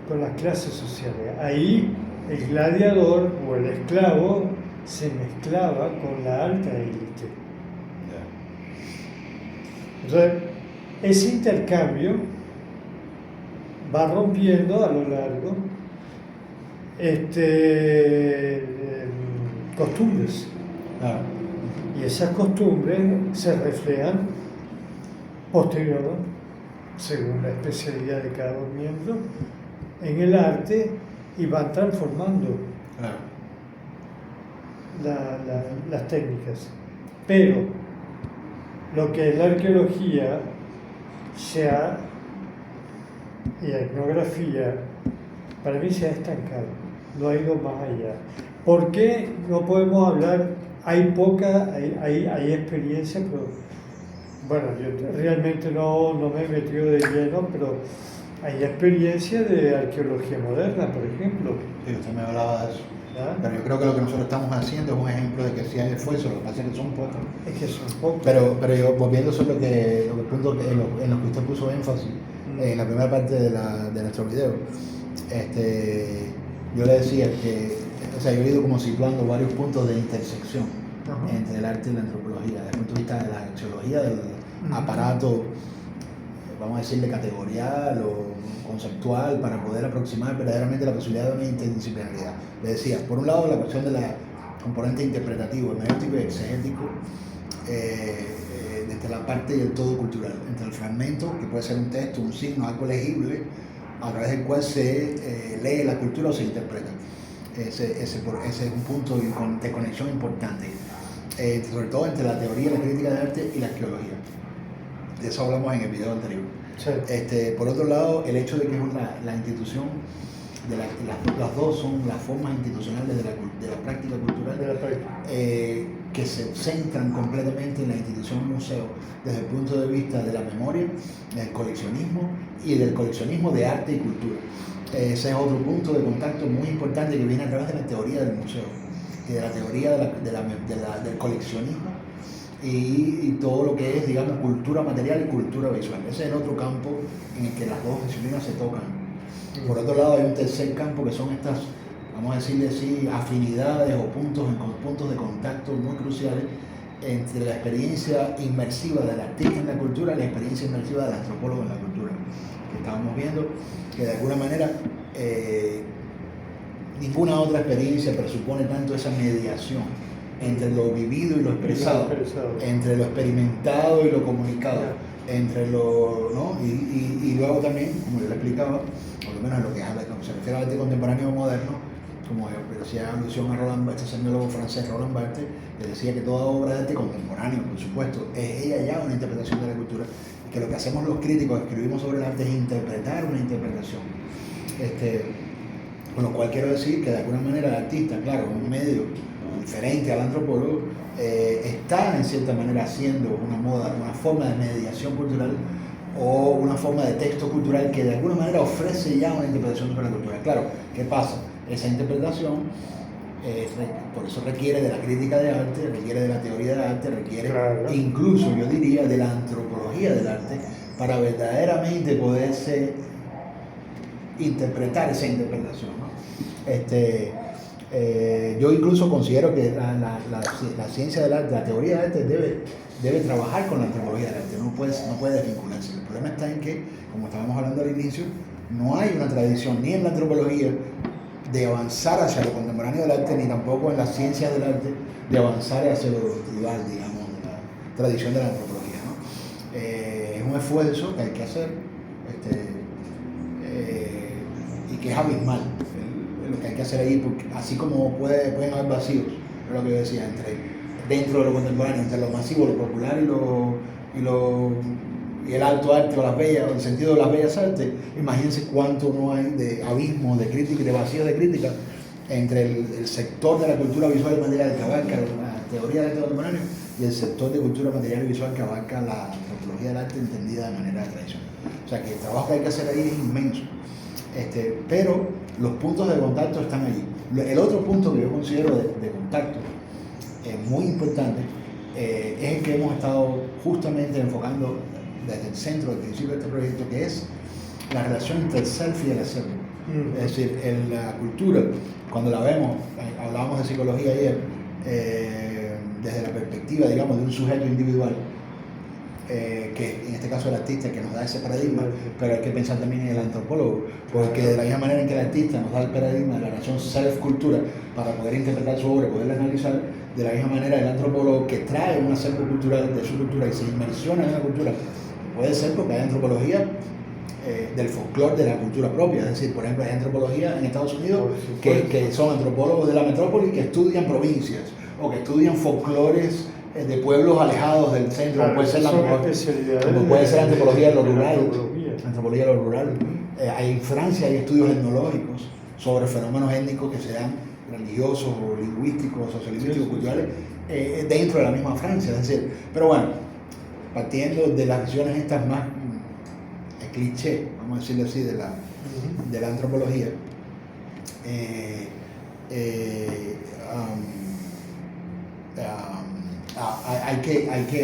con las clases sociales. Ahí el gladiador o el esclavo se mezclaba con la alta élite. Entonces, ese intercambio va rompiendo a lo largo costumbres. Y esas costumbres se reflejan posteriormente, según la especialidad de cada miembro, en el arte y van transformando las técnicas. Pero lo que es la arqueología y la etnografía, para mí se ha estancado, no ha ido más allá. ¿Por qué no podemos hablar? Hay experiencia, pero bueno, yo realmente no me he metido de lleno, pero hay experiencia de arqueología moderna, por ejemplo. Sí, usted me hablaba de eso. ¿Ah? Pero yo creo que lo que nosotros estamos haciendo es un ejemplo de que sí hay esfuerzo, lo que pasa es que son pocos. Es que son pocos. Pero yo, volviendo sobre los puntos en los que usted puso énfasis, en la primera parte de nuestro video, yo le decía que, o sea, yo he ido como situando varios puntos de intersección entre el arte y la antropología, desde el punto de vista de la arqueología, del aparato, vamos a decirle, categorial o conceptual, para poder aproximar verdaderamente la posibilidad de una interdisciplinaridad. Le decía, por un lado, la cuestión de la componente interpretativo, hermenéutico y exegético, desde la parte del todo cultural, entre el fragmento, que puede ser un texto, un signo, algo legible, a través del cual se lee la cultura o se interpreta. Ese es un punto de conexión importante, sobre todo entre la teoría, la crítica de arte y la arqueología. De eso hablamos en el video anterior. Sí. Por otro lado, el hecho de que la institución, las dos son las formas institucionales de la práctica cultural, que se centran completamente en la institución museo desde el punto de vista de la memoria, del coleccionismo y del coleccionismo de arte y cultura. Ese es otro punto de contacto muy importante que viene a través de la teoría del museo y de la teoría del coleccionismo y todo lo que es, digamos, cultura material y cultura visual. Ese es el otro campo en el que las dos disciplinas se tocan. Por otro lado, hay un tercer campo que son estas, vamos a decirle así, afinidades o puntos de contacto muy cruciales entre la experiencia inmersiva del artista en la cultura y la experiencia inmersiva del antropólogo en la cultura. Que estábamos viendo que de alguna manera ninguna otra experiencia presupone tanto esa mediación entre lo vivido y lo expresado, entre lo experimentado y lo comunicado, entre lo, ¿no? Y luego también, como yo le explicaba, por lo menos en lo que se refiere al arte contemporáneo o moderno, como yo hacía alusión a Roland Barthes, este semiólogo francés Roland Barthes, que decía que toda obra de arte contemporáneo, por supuesto, es ella ya una interpretación de la cultura, y que lo que hacemos los críticos, escribimos sobre el arte, es interpretar una interpretación. Con lo cual quiero decir que de alguna manera el artista, claro, un medio diferente al antropólogo, está en cierta manera haciendo una forma de mediación cultural o una forma de texto cultural que de alguna manera ofrece ya una interpretación sobre la cultura. Claro, ¿qué pasa? Esa interpretación, por eso requiere de la crítica de arte, requiere de la teoría del arte, requiere incluso, yo diría, de la antropología del arte, para verdaderamente poderse interpretar esa interpretación, ¿no? Yo incluso considero que la ciencia del arte, la teoría del arte debe trabajar con la antropología del arte, no puede desvincularse. El problema está en que, como estábamos hablando al inicio, no hay una tradición ni en la antropología de avanzar hacia lo contemporáneo del arte, ni tampoco en las ciencias del arte de avanzar hacia lo tribal, digamos, de la tradición de la antropología, ¿no? Es un esfuerzo que hay que hacer, y que es abismal lo que hay que hacer ahí, porque así como pueden haber vacíos, es lo que yo decía, dentro de lo contemporáneo, entre lo masivo, lo popular y y el alto arte o las bellas, o el sentido de las bellas artes, imagínense cuánto no hay de abismo, de crítica y de vacío de crítica entre el sector de la cultura visual y material que abarca la teoría del arte contemporáneo y el sector de cultura material y visual que abarca la antropología del arte entendida de manera tradicional. O sea que el trabajo que hay que hacer ahí es inmenso. Pero los puntos de contacto están allí. El otro punto que yo considero de contacto muy importante es el que hemos estado justamente enfocando desde el centro, del principio de este proyecto, que es la relación entre el self y el acervo. Es decir, en la cultura, cuando la vemos, hablábamos de psicología ayer, desde la perspectiva, digamos, de un sujeto individual, que en este caso el artista que nos da ese paradigma, pero hay que pensar también en el antropólogo, porque de la misma manera en que el artista nos da el paradigma de la relación self-cultura para poder interpretar su obra y poderla analizar, de la misma manera el antropólogo que trae un acervo cultural de su cultura y se inmersiona en la cultura, puede ser porque hay antropología del folclore de la cultura propia, es decir, por ejemplo, hay antropología en Estados Unidos que son antropólogos de la metrópoli que estudian provincias o que estudian folclores de pueblos alejados del centro, claro, como puede ser la antropología de lo rural. Antropología de lo rural. En Francia hay estudios etnológicos sobre fenómenos étnicos que sean religiosos o lingüísticos, sociolingüísticos, culturales, dentro de la misma Francia. Es decir, pero bueno, partiendo de las visiones estas más cliché, vamos a decirlo así, de la antropología,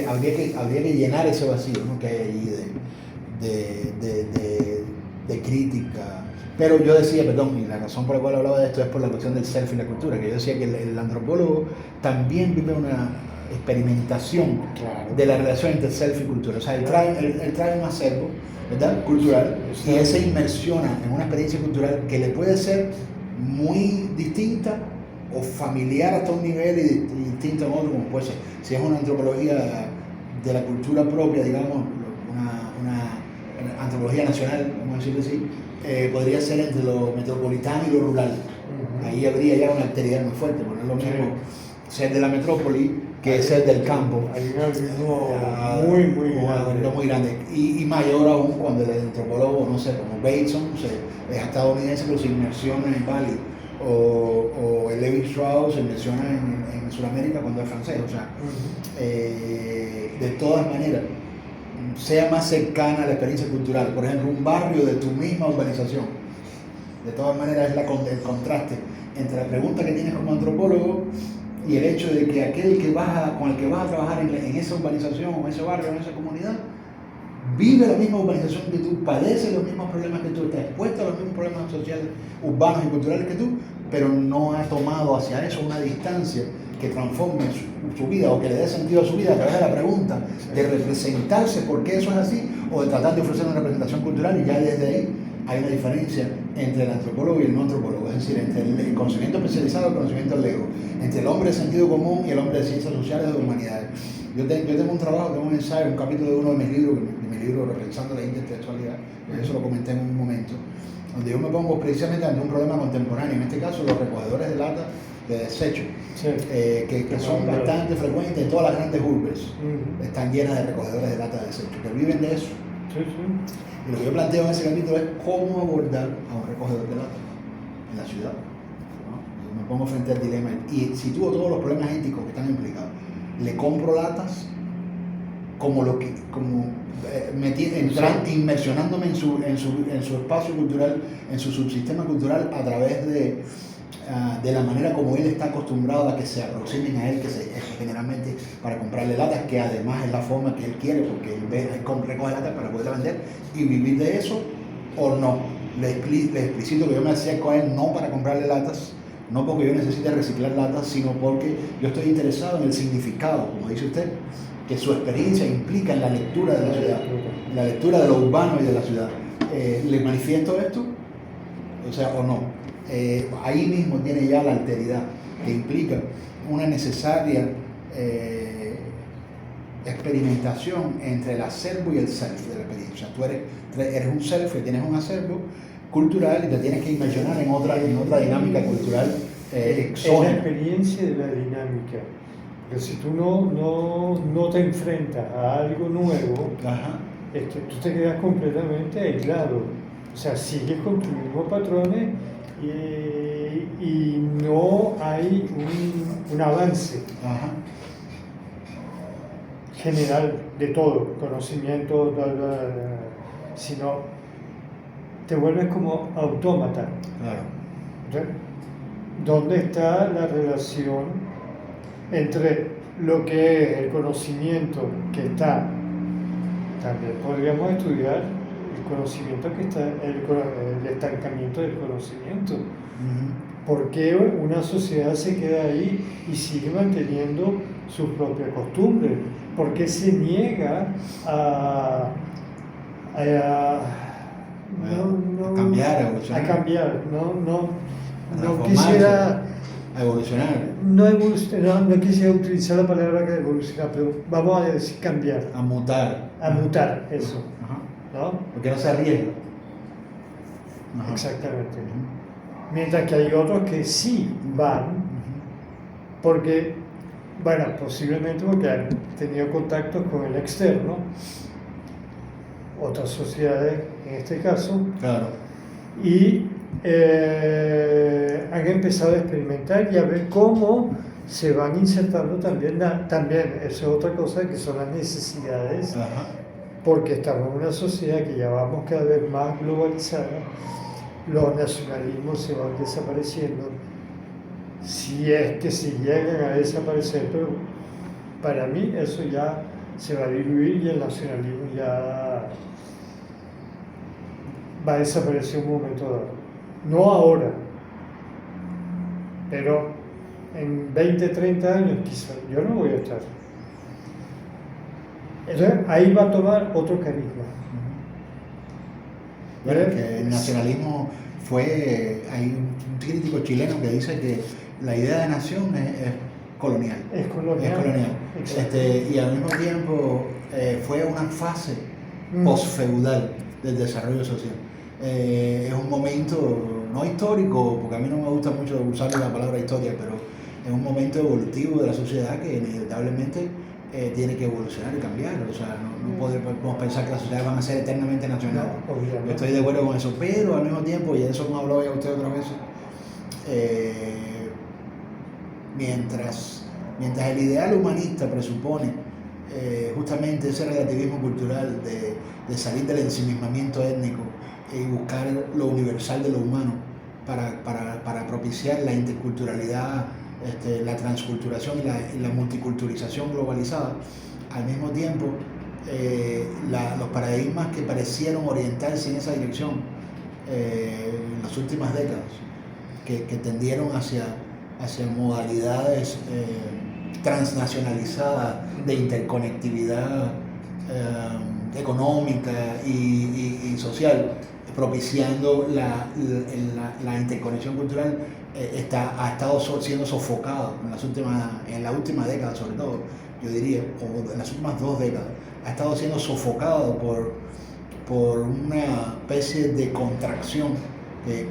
habría que llenar ese vacío, ¿no?, que hay allí de crítica. Pero yo decía, perdón, y la razón por la cual hablaba de esto es por la cuestión del self y la cultura, que yo decía que el antropólogo también vive una experimentación de la relación entre self y cultura. O sea, él trae un acervo, ¿verdad?, cultural, y él se inmersiona en una experiencia cultural que le puede ser muy distinta o familiar hasta un nivel y distinto en otro, como puede ser. Si es una antropología de la cultura propia, digamos, una antropología nacional, vamos a decirlo así, podría ser entre lo metropolitano y lo rural. Ahí habría ya una alteridad muy fuerte, porque no es lo mismo ser de la metrópoli que ser del campo. Hay un abismo muy grande. Y mayor aún cuando el antropólogo, no sé, como Bateson, es estadounidense, pero se inmersiona en Bali. O el Levi Strauss se menciona en Sudamérica cuando es francés. O sea, de todas maneras, sea más cercana a la experiencia cultural. Por ejemplo, un barrio de tu misma urbanización. De todas maneras, es el contraste entre la pregunta que tienes como antropólogo y el hecho de que aquel con el que vas a trabajar en esa urbanización, o ese barrio, o en esa comunidad, vive la misma urbanización que tú, padece los mismos problemas que tú, está expuesto a los mismos problemas sociales, urbanos y culturales que tú, pero no ha tomado hacia eso una distancia que transforme su vida o que le dé sentido a su vida a través de la pregunta de representarse por qué eso es así, o de tratar de ofrecer una representación cultural. Y ya desde ahí hay una diferencia entre el antropólogo y el no antropólogo, es decir, entre el conocimiento especializado y el conocimiento lego, entre el hombre de sentido común y el hombre de ciencias sociales o de humanidades. Yo tengo un trabajo, tengo un ensayo, un capítulo de uno de mis libros, Repensando la intertextualidad, eso lo comenté en un momento, donde yo me pongo precisamente ante un problema contemporáneo, en este caso los recogedores de lata de desecho, que son bastante frecuentes en todas las grandes urbes, están llenas de recogedores de lata de desecho, que viven de eso. Y lo que yo planteo en ese capítulo es cómo abordar a un recogedor de lata en la ciudad, ¿no? Yo me pongo frente al dilema y sitúo todos los problemas éticos que están implicados. Le compro latas inmersionándome en su espacio cultural, en su subsistema cultural, a través de la manera como él está acostumbrado a que se aproximen a él, generalmente para comprarle latas, que además es la forma que él quiere, porque él recoge latas para poderla vender y vivir de eso, o no. Le explicito que yo me acerco a él no para comprarle latas, no porque yo necesite reciclar latas, sino porque yo estoy interesado en el significado, como dice usted, que su experiencia implica en la lectura de la ciudad, en la lectura de lo urbano y de la ciudad. ¿Le manifiesto esto? O sea, o no. Ahí mismo tiene ya la alteridad, que implica una necesaria experimentación entre el acervo y el self de la experiencia. O sea, tú eres un self, que tienes un acervo cultural y te tienes que imaginar en otra dinámica cultural exógena. Es la experiencia de la dinámica. Pero si tú no te enfrentas a algo nuevo, tú te quedas completamente aislado. O sea, sigues con tus mismos patrones y no hay un avance Ajá. general de todo, conocimiento, sino te vuelves como autómata. Claro. ¿Entiendes? ¿Dónde está la relación entre lo que es el conocimiento que está? También podríamos estudiar el conocimiento que está, el estancamiento del conocimiento. Ujú. ¿Por qué una sociedad se queda ahí y sigue manteniendo sus propias costumbres? ¿Por qué se niega a A cambiar, a evolucionar. a cambiar? No Transformarse, quisiera, a evolucionar, no quisiera utilizar la palabra que evolucionar, pero vamos a decir cambiar, a mutar. a mutar, eso, Ajá. ¿no? Porque no se arriesga. Ajá. Exactamente. Ujú. Mientras que hay otros que sí van, Ujú. porque, bueno, posiblemente porque han tenido contactos con el externo, otras sociedades en este caso, Claro. y han empezado a experimentar y a ver cómo se van insertando también, eso es otra cosa, que son las necesidades, Ajá. porque estamos en una sociedad que ya vamos cada vez más globalizada, los nacionalismos se van desapareciendo, si es que se llegan a desaparecer, pero para mí eso ya se va a diluir y el nacionalismo ya va a desaparecer en un momento dado. No ahora, pero en 20, 30 años quizás yo no voy a estar. Entonces ahí va a tomar otro carisma. Bueno, que el nacionalismo hay un crítico chileno que dice que la idea de nación es colonial. Es colonial. Es colonial. Exacto. Y al mismo tiempo fue una fase posfeudal del desarrollo social. Es un momento no histórico, porque a mí no me gusta mucho usar la palabra historia, pero es un momento evolutivo de la sociedad que inevitablemente tiene que evolucionar y cambiar. O sea, no podemos pensar que las sociedades van a ser eternamente nacionales. No, obviamente. Yo estoy de acuerdo con eso, pero al mismo tiempo, y de eso hemos hablado ya usted otras veces, mientras el ideal humanista presupone justamente ese relativismo cultural de salir del ensimismamiento étnico y buscar lo universal de lo humano para propiciar la interculturalidad, la transculturación y la multiculturalización globalizada, al mismo tiempo los paradigmas que parecieron orientarse en esa dirección en las últimas décadas, que tendieron hacia modalidades transnacionalizadas de interconectividad económica y social, propiciando la interconexión cultural, ha estado siendo sofocado en la última década, sobre todo, yo diría, o en las últimas 2 décadas, ha estado siendo sofocado por una especie de contracción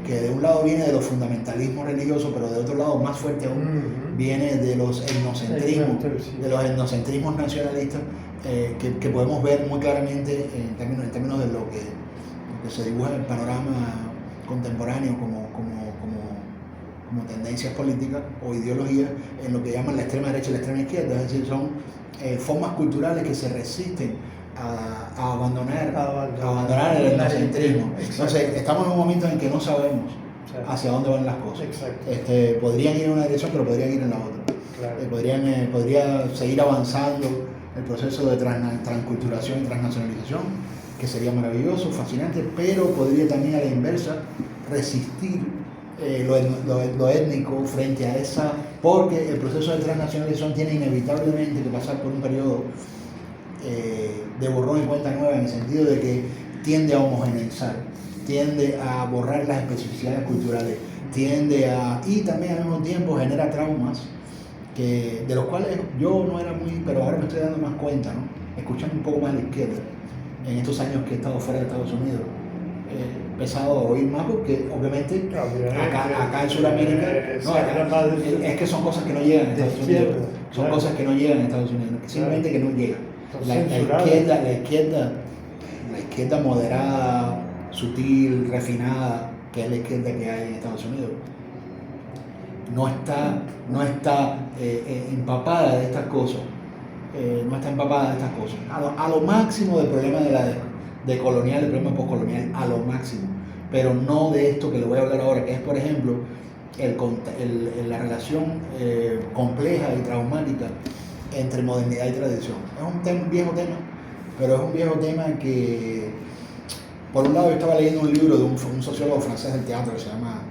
que de un lado viene de los fundamentalismos religiosos, pero de otro lado, más fuerte aún, viene de los etnocentrismos nacionalistas, que podemos ver muy claramente en términos de lo que se dibuja en el panorama contemporáneo como tendencias políticas o ideologías en lo que llaman la extrema derecha y la extrema izquierda, es decir, son formas culturales que se resisten a abandonar el etnocentrismo. Entonces, estamos en un momento en que no sabemos hacia dónde van las cosas. Podrían ir en una dirección, pero podrían ir en la otra. Claro. Podría seguir avanzando el proceso de transculturación y transnacionalización, que sería maravilloso, fascinante, pero podría también a la inversa resistir lo étnico frente a esa, porque el proceso de transnacionalización tiene inevitablemente que pasar por un periodo de borrón y cuenta nueva, en el sentido de que tiende a homogeneizar, tiende a borrar las especificidades culturales, y también al mismo tiempo genera traumas de los cuales yo no era pero ahora me estoy dando más cuenta, ¿no? Escuchando un poco más a la izquierda en estos años que he estado fuera de Estados Unidos. He empezado a oír más porque obviamente acá en Sudamérica es que son cosas que no llegan a Estados Unidos, son cosas que no llegan a Estados Unidos, simplemente que no llegan. La izquierda la izquierda moderada, sutil, refinada, que es la izquierda que hay en Estados Unidos, no está empapada de estas cosas, a lo máximo del problema de colonial, del problema postcolonial, a lo máximo, pero no de esto que le voy a hablar ahora, que es, por ejemplo, la relación compleja y traumática entre modernidad y tradición. Es un viejo tema, pero es un viejo tema que, por un lado, yo estaba leyendo un libro de un sociólogo francés del teatro que se llama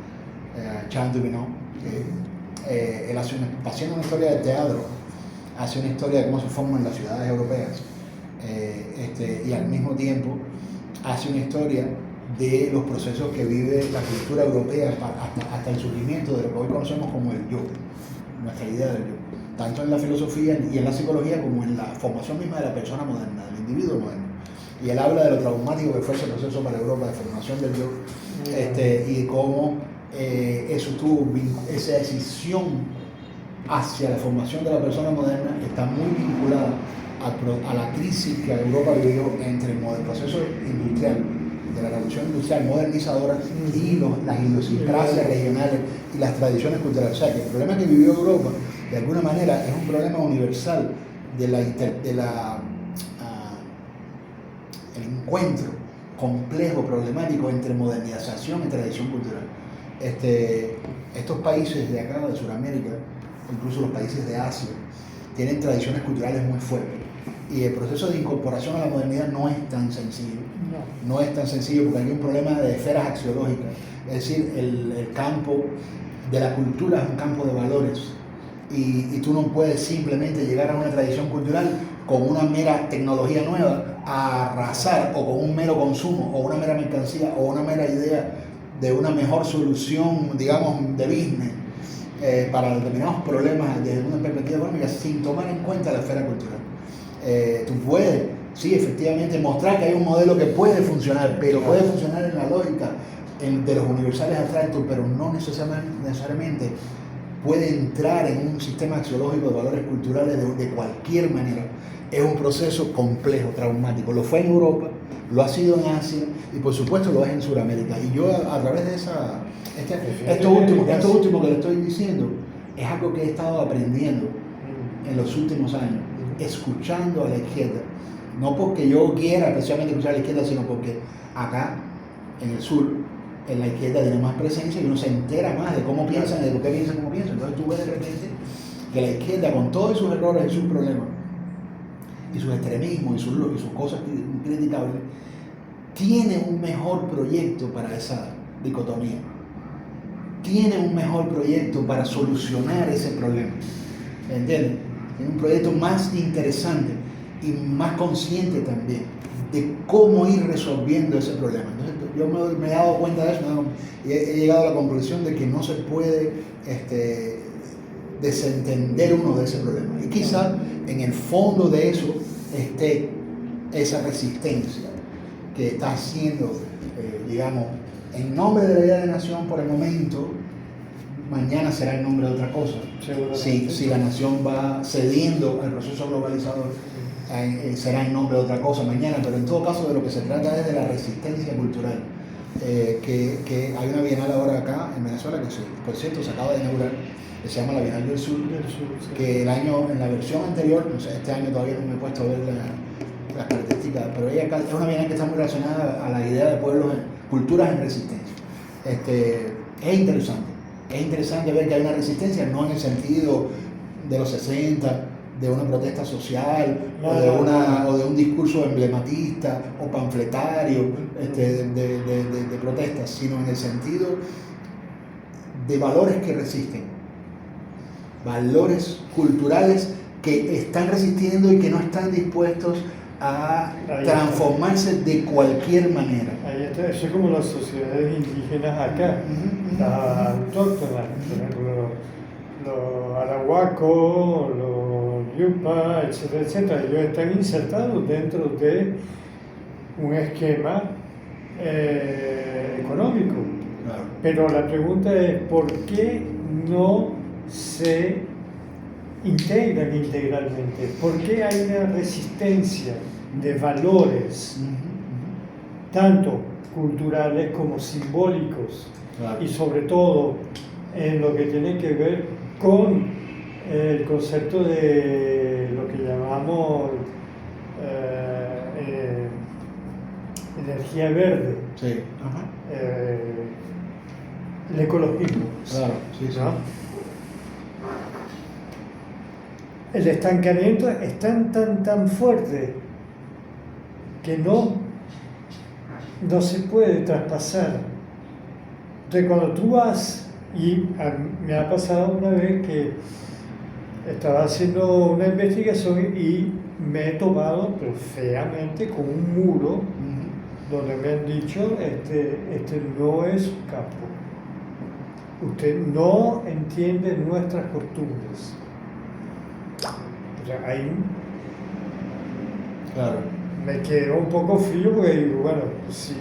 Charles Duvineau, que él haciendo una historia del teatro, hace una historia de cómo se forman las ciudades europeas, y al mismo tiempo hace una historia de los procesos que vive la cultura europea hasta el surgimiento de lo que hoy conocemos como el yo, nuestra idea del yo, tanto en la filosofía y en la psicología como en la formación misma de la persona moderna, del individuo moderno. Y él habla de lo traumático que fue ese proceso para Europa de formación del yo, y cómo esa decisión hacia la formación de la persona moderna está muy vinculada a la crisis que Europa vivió entre el proceso industrial, de la revolución industrial modernizadora, y las idiosincrasias regionales y las tradiciones culturales. O sea, que el problema que vivió Europa, de alguna manera, es un problema universal el encuentro complejo, problemático entre modernización y tradición cultural. Estos países de acá, de Sudamérica, incluso los países de Asia, tienen tradiciones culturales muy fuertes. Y el proceso de incorporación a la modernidad no es tan sencillo. No es tan sencillo porque hay un problema de esferas axiológicas. Es decir, el campo de la cultura es un campo de valores. Y tú no puedes simplemente llegar a una tradición cultural con una mera tecnología nueva a arrasar, o con un mero consumo, o una mera mercancía, o una mera idea de una mejor solución, digamos, de business para determinados problemas desde una perspectiva económica, sin tomar en cuenta la esfera cultural. Tú puedes, sí, efectivamente, mostrar que hay un modelo que puede funcionar, pero puede funcionar en la lógica de los universales abstractos, pero no necesariamente puede entrar en un sistema axiológico de valores culturales de cualquier manera. Es un proceso complejo, traumático. Lo fue en Europa, lo ha sido en Asia y por supuesto lo es en Sudamérica. Y yo a través de esto último que le estoy diciendo, es algo que he estado aprendiendo en los últimos años, escuchando a la izquierda. No porque yo quiera especialmente escuchar a la izquierda, sino porque acá, en el sur, en la izquierda tiene más presencia y uno se entera más de cómo piensan, de por qué piensan, cómo piensan. Entonces tú ves de repente que la izquierda, con todos sus errores y sus problemas, y sus extremismos y sus cosas criticables, tiene un mejor proyecto para esa dicotomía. Tiene un mejor proyecto para solucionar ese problema. ¿Entiendes? Tiene un proyecto más interesante y más consciente también de cómo ir resolviendo ese problema. Entonces, yo me he dado cuenta de eso y he llegado a la conclusión de que no se puede desentender uno de ese problema. Y quizá en el fondo de eso esté esa resistencia que está haciendo, digamos, en nombre de la idea de nación por el momento. Mañana será en nombre de otra cosa. Si la nación va cediendo al proceso globalizador, será en nombre de otra cosa mañana, pero en todo caso de lo que se trata es de la resistencia cultural. Que hay una bienal ahora acá en Venezuela, que por cierto se acaba de inaugurar, que se llama la Bienal del Sur, que en la versión anterior, no sé, este año todavía no me he puesto a ver las características, pero ella es una bienal que está muy relacionada a la idea de pueblos, culturas en resistencia. Es interesante ver que hay una resistencia, no en el sentido de los 60, de una protesta social, o de un discurso emblematista o panfletario de protestas, sino en el sentido de valores que resisten, valores culturales que están resistiendo y que no están dispuestos a transformarse de cualquier manera. Ahí está, eso es como las sociedades indígenas acá, las autóctonas, por ejemplo, los arahuacos, los yupa, etcétera, etcétera. Ellos están insertados dentro de un esquema económico. Claro. Pero la pregunta es, ¿por qué no se integran integralmente? ¿Por qué hay una resistencia de valores tanto culturales como simbólicos, Claro. y sobre todo en lo que tiene que ver con el concepto de lo que llamamos energía verde, Sí. Ajá. el ecologismo. Claro, sí, sí. ¿No? El estancamiento es tan fuerte que no se puede traspasar. Entonces cuando tú vas, y me ha pasado una vez que estaba haciendo una investigación y me he topado, pero feamente, con un muro Ujú. donde me han dicho, este no es un campo. Usted no entiende nuestras costumbres. O sea, ahí Claro. me quedó un poco frío porque digo, bueno, sí.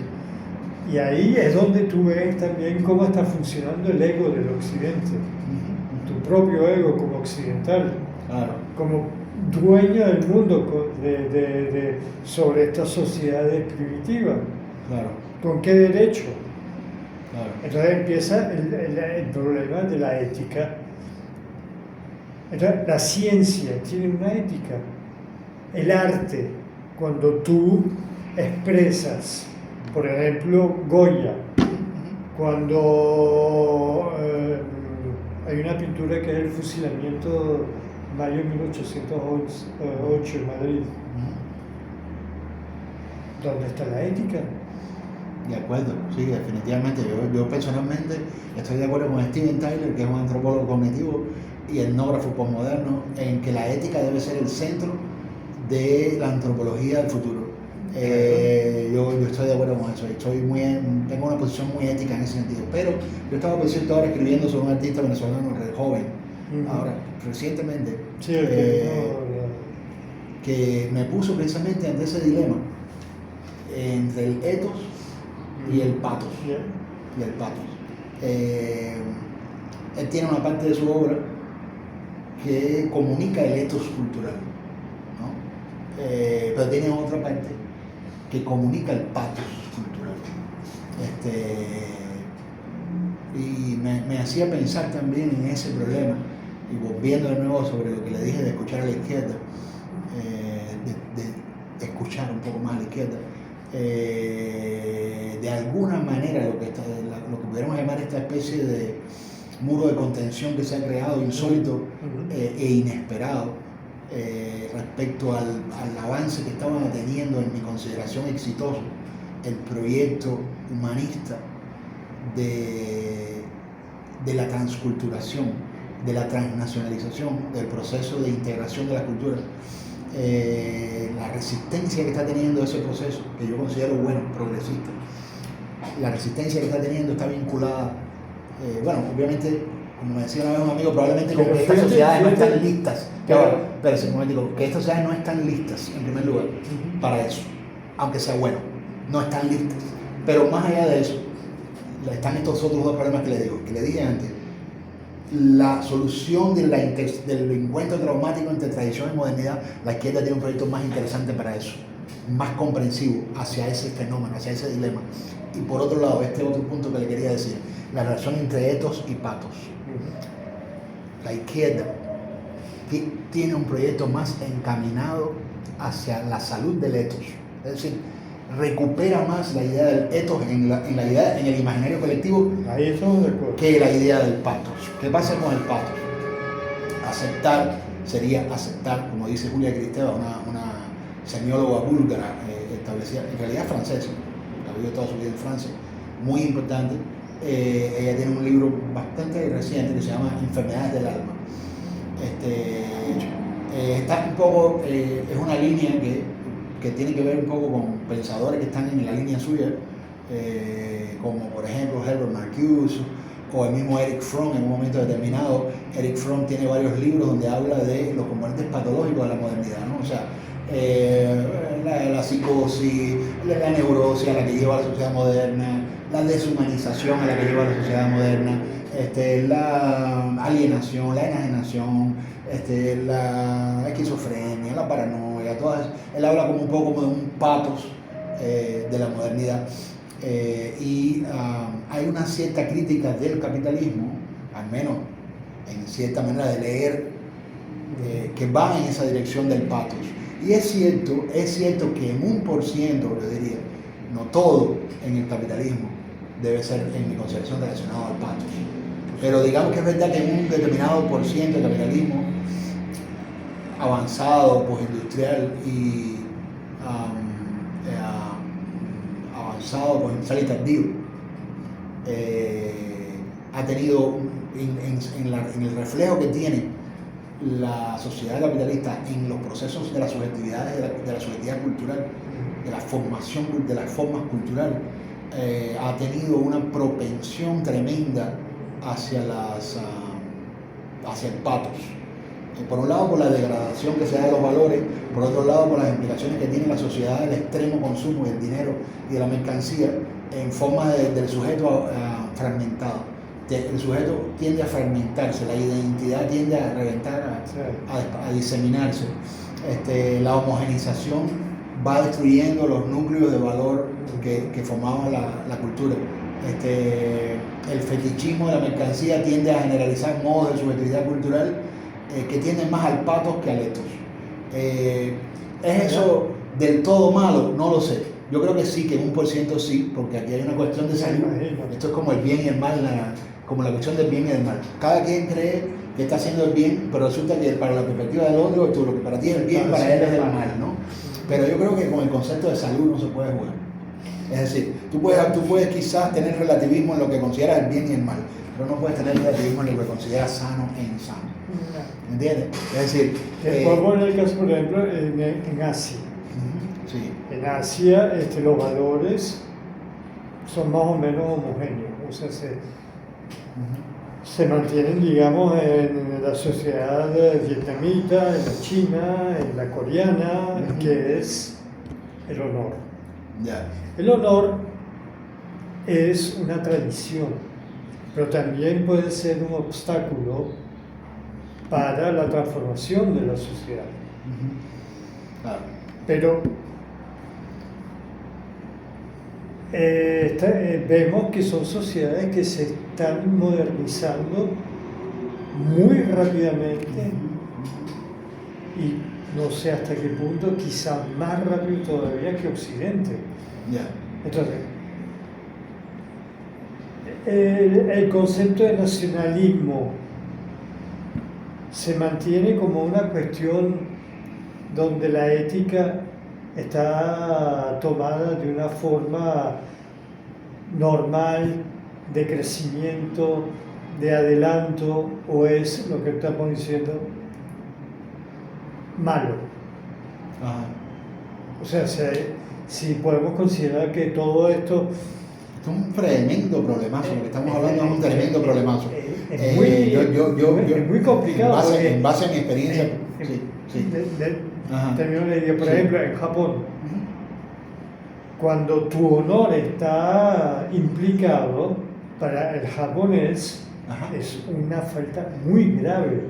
Y ahí es donde tú ves también cómo está funcionando el ego del occidente, Ujú. tu propio ego como occidental, Claro. como dueño del mundo sobre esta sociedad primitiva. Claro. ¿Con qué derecho? Claro. Entonces empieza el problema de la ética. Entonces, la ciencia tiene una ética. El arte, cuando tú expresas, por ejemplo, Goya, cuando hay una pintura que es el fusilamiento mayo de 1808 en Madrid, Ujú. ¿dónde está la ética? De acuerdo, sí, definitivamente. Yo personalmente estoy de acuerdo con Steven Tyler, que es un antropólogo cognitivo y etnógrafo postmoderno, en que la ética debe ser el centro de la antropología del futuro. Yo estoy de acuerdo con eso, tengo una posición muy ética en ese sentido. Pero yo estaba, por cierto, ahora escribiendo sobre un artista venezolano joven, ahora, recientemente, Sí, que me puso precisamente ante ese dilema entre el ethos y el pathos. Yeah. Y el pathos. Él tiene una parte de su obra que comunica el ethos cultural, ¿no? Pero tiene otra parte que comunica el pathos cultural. Y me hacía pensar también en ese problema, y volviendo de nuevo sobre lo que le dije de escuchar a la izquierda, de escuchar un poco más a la izquierda. De alguna manera lo que pudiéramos llamar esta especie de muro de contención que se ha creado, insólito e inesperado, respecto al avance que estaban teniendo, en mi consideración exitoso, el proyecto humanista de la transculturación, de la transnacionalización, del proceso de integración de las culturas. La resistencia que está teniendo ese proceso, que yo considero bueno, progresista, la resistencia que está teniendo está vinculada, bueno, obviamente, como me decía una vez un amigo, probablemente con que estas sociedades no están listas, pero un momentico, que estas sociedades no están listas, en primer lugar, para eso, aunque sea bueno, no están listas. Pero más allá de eso, están estos otros dos problemas que le dije antes. La solución del encuentro traumático entre tradición y modernidad, la izquierda tiene un proyecto más interesante para eso, más comprensivo hacia ese fenómeno, hacia ese dilema. Y por otro lado, este otro punto que le quería decir, la relación entre ethos y pathos. La izquierda tiene un proyecto más encaminado hacia la salud del ethos, es decir, recupera más la idea del ethos en el imaginario colectivo. Ahí estamos de acuerdo. Que la idea del pathos. ¿Qué pasa con el pathos? Aceptar sería aceptar, como dice Julia Kristeva, una semióloga búlgara establecida, en realidad francesa, ha vivido toda su vida en Francia, muy importante. Ella tiene un libro bastante reciente que se llama Enfermedades del alma. Está un poco, es una línea que tiene que ver un poco con pensadores que están en la línea suya, como por ejemplo Herbert Marcuse o el mismo Erich Fromm. En un momento determinado, Erich Fromm tiene varios libros donde habla de los componentes patológicos de la modernidad, ¿no? O sea, la psicosis, la neurosis a la que lleva la sociedad moderna, la deshumanización a la que lleva la sociedad moderna, la alienación, la enajenación, la esquizofrenia, la paranoia, todas. Él habla como un poco como de un pathos de la modernidad. Hay una cierta crítica del capitalismo, al menos en cierta manera de leer, que va en esa dirección del pathos. Y es cierto que en 1%, yo diría, no todo en el capitalismo debe ser, en mi concepción, relacionado al pathos. Pero digamos que es verdad que en un determinado por ciento de capitalismo avanzado, postindustrial y avanzado, postindustrial y tardío, ha tenido en el reflejo que tiene la sociedad capitalista en los procesos de las subjetividades, de la subjetividad cultural, de la formación de las formas culturales, ha tenido una propensión tremenda hacia el pathos. Por un lado por la degradación que se da de los valores, por otro lado por las implicaciones que tiene la sociedad del extremo consumo del dinero y de la mercancía en forma del sujeto fragmentado. El sujeto tiende a fragmentarse, la identidad tiende a reventar, a diseminarse. La homogenización va destruyendo los núcleos de valor que formaban la cultura. El fetichismo de la mercancía tiende a generalizar modos de subjetividad cultural que tienden más al pathos que al ethos. ¿Es eso del todo malo? No lo sé. Yo creo que sí, que en 1% sí, porque aquí hay una cuestión de salud. Esto es como el bien y el mal, como la cuestión del bien y del mal. Cada quien cree que está haciendo el bien, pero resulta que para la perspectiva del otro, esto, lo que para ti es el bien, para él es el mal, ¿no? Pero yo creo que con el concepto de salud no se puede jugar. Es decir, tú puedes quizás tener relativismo en lo que consideras el bien y el mal, pero no puedes tener relativismo en lo que consideras sano e insano. ¿Entiendes? Es decir, pongo en el caso, por ejemplo, en Asia. Sí. En Asia los valores son más o menos homogéneos, o sea, se mantienen, digamos, en la sociedad vietnamita, en la china, en la coreana, que es el honor. Yeah. El honor es una tradición, pero también puede ser un obstáculo para la transformación de la sociedad. Claro. Pero vemos que son sociedades que se están modernizando muy rápidamente y no sé hasta qué punto, quizá más rápido todavía que Occidente. Yeah. Entonces, el concepto de nacionalismo se mantiene como una cuestión donde la ética está tomada de una forma normal, de crecimiento, de adelanto, o es lo que estamos diciendo malo. Ajá. O sea, si podemos considerar que todo esto Es un tremendo problemazo, lo que estamos hablando es un tremendo problemazo. Es muy complicado. En base a mi experiencia, sí. Termino la idea, por ejemplo, en Japón, cuando tu honor está implicado, para el japonés es una falta muy grave.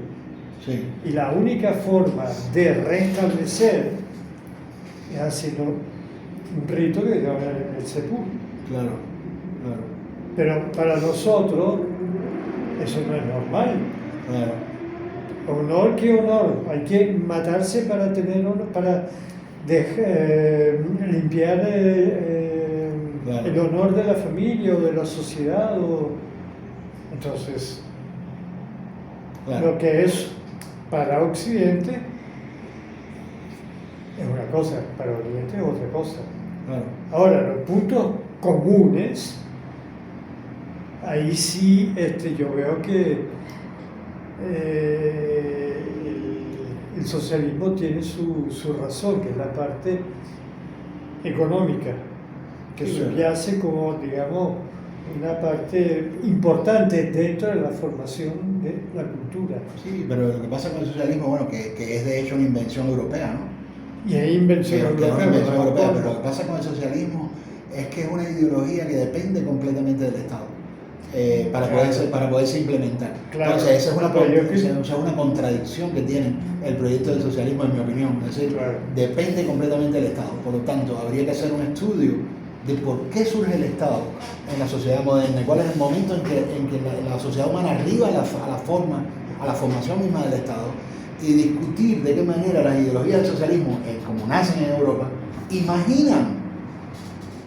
Sí. Y la única forma de restablecer es haciendo un rito que se llama el seppuku. Claro, claro. Pero para nosotros eso no es normal. Claro. Honor, ¿qué honor? Hay que matarse para tener honor, para limpiar Claro. el honor de la familia o de la sociedad. Entonces, Claro. lo que es para Occidente es una cosa, para Oriente es otra cosa. Claro. Ahora, los puntos comunes, ahí sí yo veo que el socialismo tiene su razón, que es la parte económica, que Sí, subyace como, digamos, una parte importante dentro de la formación de la cultura. Sí, pero lo que pasa con el socialismo, bueno, que es de hecho una invención europea, ¿no? Y hay invención Que es una europea, invención europea, pero lo que pasa con el socialismo es que es una ideología que depende completamente del Estado. para poderse implementar. Claro. Entonces, esa es Pero una contradicción que tiene el proyecto del socialismo, en mi opinión. Es decir, Claro. depende completamente del Estado. Por lo tanto, habría que hacer un estudio de por qué surge el Estado en la sociedad moderna y cuál es el momento en que la sociedad humana arriba a la formación misma del Estado, y discutir de qué manera las ideologías del socialismo, como nacen en Europa, imaginan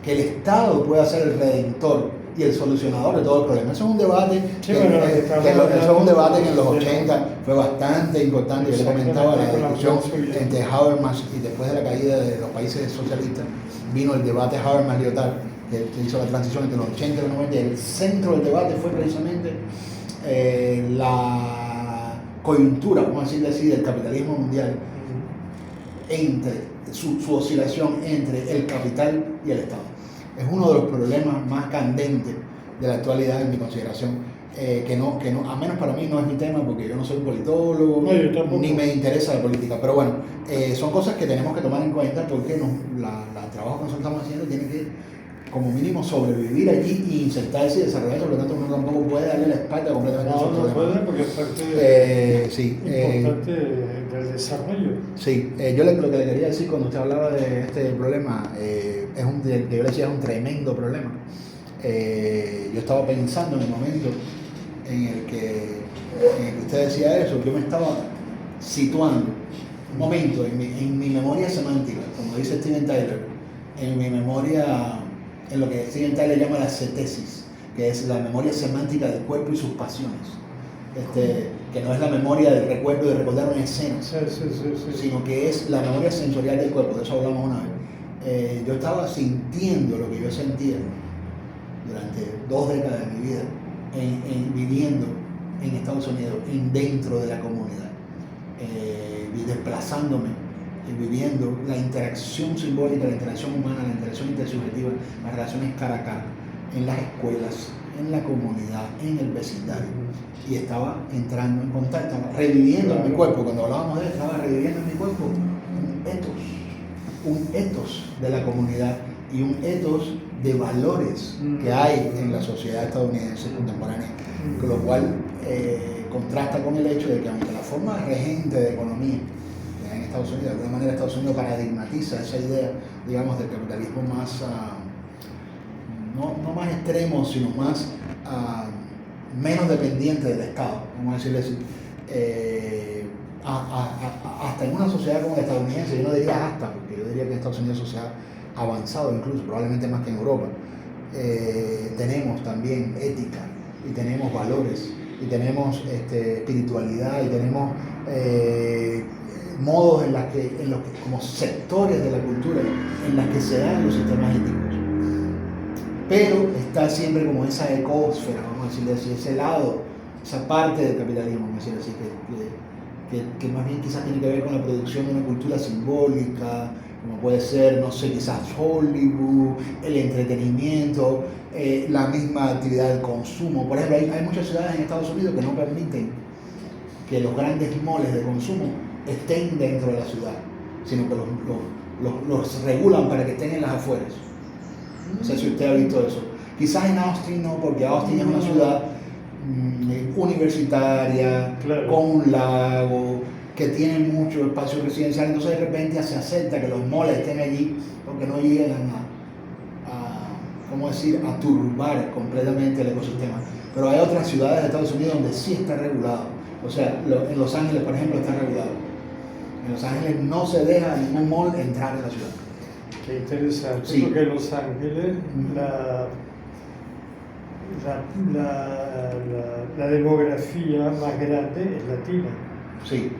que el Estado pueda ser el redentor y el solucionador de todo el problema. Eso es un debate, eso es un debate que en los 80 fue bastante importante. Yo le comentaba la discusión entre Habermas, y después de la caída de los países socialistas vino el debate Habermas-Lyotard, que hizo la transición entre los 80 y los 90, y el centro del debate fue precisamente la coyuntura, vamos a decirle así, del capitalismo mundial, entre su oscilación entre el capital y el Estado. Es uno de los problemas más candentes de la actualidad, en mi consideración, que no, a menos para mí no es mi tema, porque yo no soy politólogo, ni me interesa la política, pero bueno, son cosas que tenemos que tomar en cuenta, porque el trabajo que nosotros estamos haciendo tiene que, como mínimo, sobrevivir allí y insertarse y desarrollarse. Por lo tanto, uno tampoco puede darle la espalda completamente a esos problemas. No puede, porque es parte importante del desarrollo. Sí, yo lo que le quería decir cuando usted hablaba de este problema, que yo le decía, es un tremendo problema. Yo estaba pensando en el momento en el que usted decía eso, yo me estaba situando un momento en mi memoria semántica, como dice Steven Tyler, en mi memoria, en lo que Steven Tyler llama la cetesis, que es la memoria semántica del cuerpo y sus pasiones. Que no es la memoria del recuerdo de recordar una escena, sino que es la memoria sensorial del cuerpo. De eso hablamos una vez. Yo estaba sintiendo lo que yo sentía durante 2 décadas de mi vida, viviendo en Estados Unidos, dentro de la comunidad, desplazándome, viviendo la interacción simbólica, la interacción humana, la interacción intersubjetiva, las relaciones cara a cara, en las escuelas, en la comunidad, en el vecindario. Y estaba entrando en contacto, reviviendo en mi cuerpo. Cuando hablábamos de él, estaba reviviendo en mi cuerpo un ethos de la comunidad y un ethos de valores que hay en la sociedad estadounidense contemporánea, con lo cual contrasta con el hecho de que, aunque la forma regente de economía que hay en Estados Unidos, de alguna manera Estados Unidos paradigmatiza esa idea, digamos, del capitalismo más, no más extremo, sino más menos dependiente del Estado, vamos a decirle así. Hasta en una sociedad como la estadounidense, yo no diría hasta, porque yo diría que Estados Unidos es una sociedad avanzado, incluso probablemente más que en Europa, tenemos también ética, y tenemos valores, y tenemos espiritualidad, y tenemos modos en los que, como sectores de la cultura, en las que se dan los sistemas éticos. Pero está siempre como esa ecosfera, vamos a decirle así, ese lado, esa parte del capitalismo, vamos a decirle así, que más bien quizás tiene que ver con la producción de una cultura simbólica, como puede ser, no sé, quizás Hollywood, el entretenimiento, la misma actividad del consumo. Por ejemplo, hay muchas ciudades en Estados Unidos que no permiten que los grandes moles de consumo estén dentro de la ciudad, sino que los regulan para que estén en las afueras. No sé si usted ha visto eso. Quizás en Austin no, porque Austin es una ciudad universitaria, claro, con un lago, que tiene mucho espacio residencial. Entonces de repente se acepta que los moles estén allí, porque no llegan ¿cómo decir?, a turbar completamente el ecosistema. Pero hay otras ciudades de Estados Unidos donde sí está regulado. O sea, en Los Ángeles, por ejemplo, está regulado. En Los Ángeles no se deja ningún mall entrar en la ciudad. Qué interesante, sí, porque en Los Ángeles la demografía más grande es latina. Sí,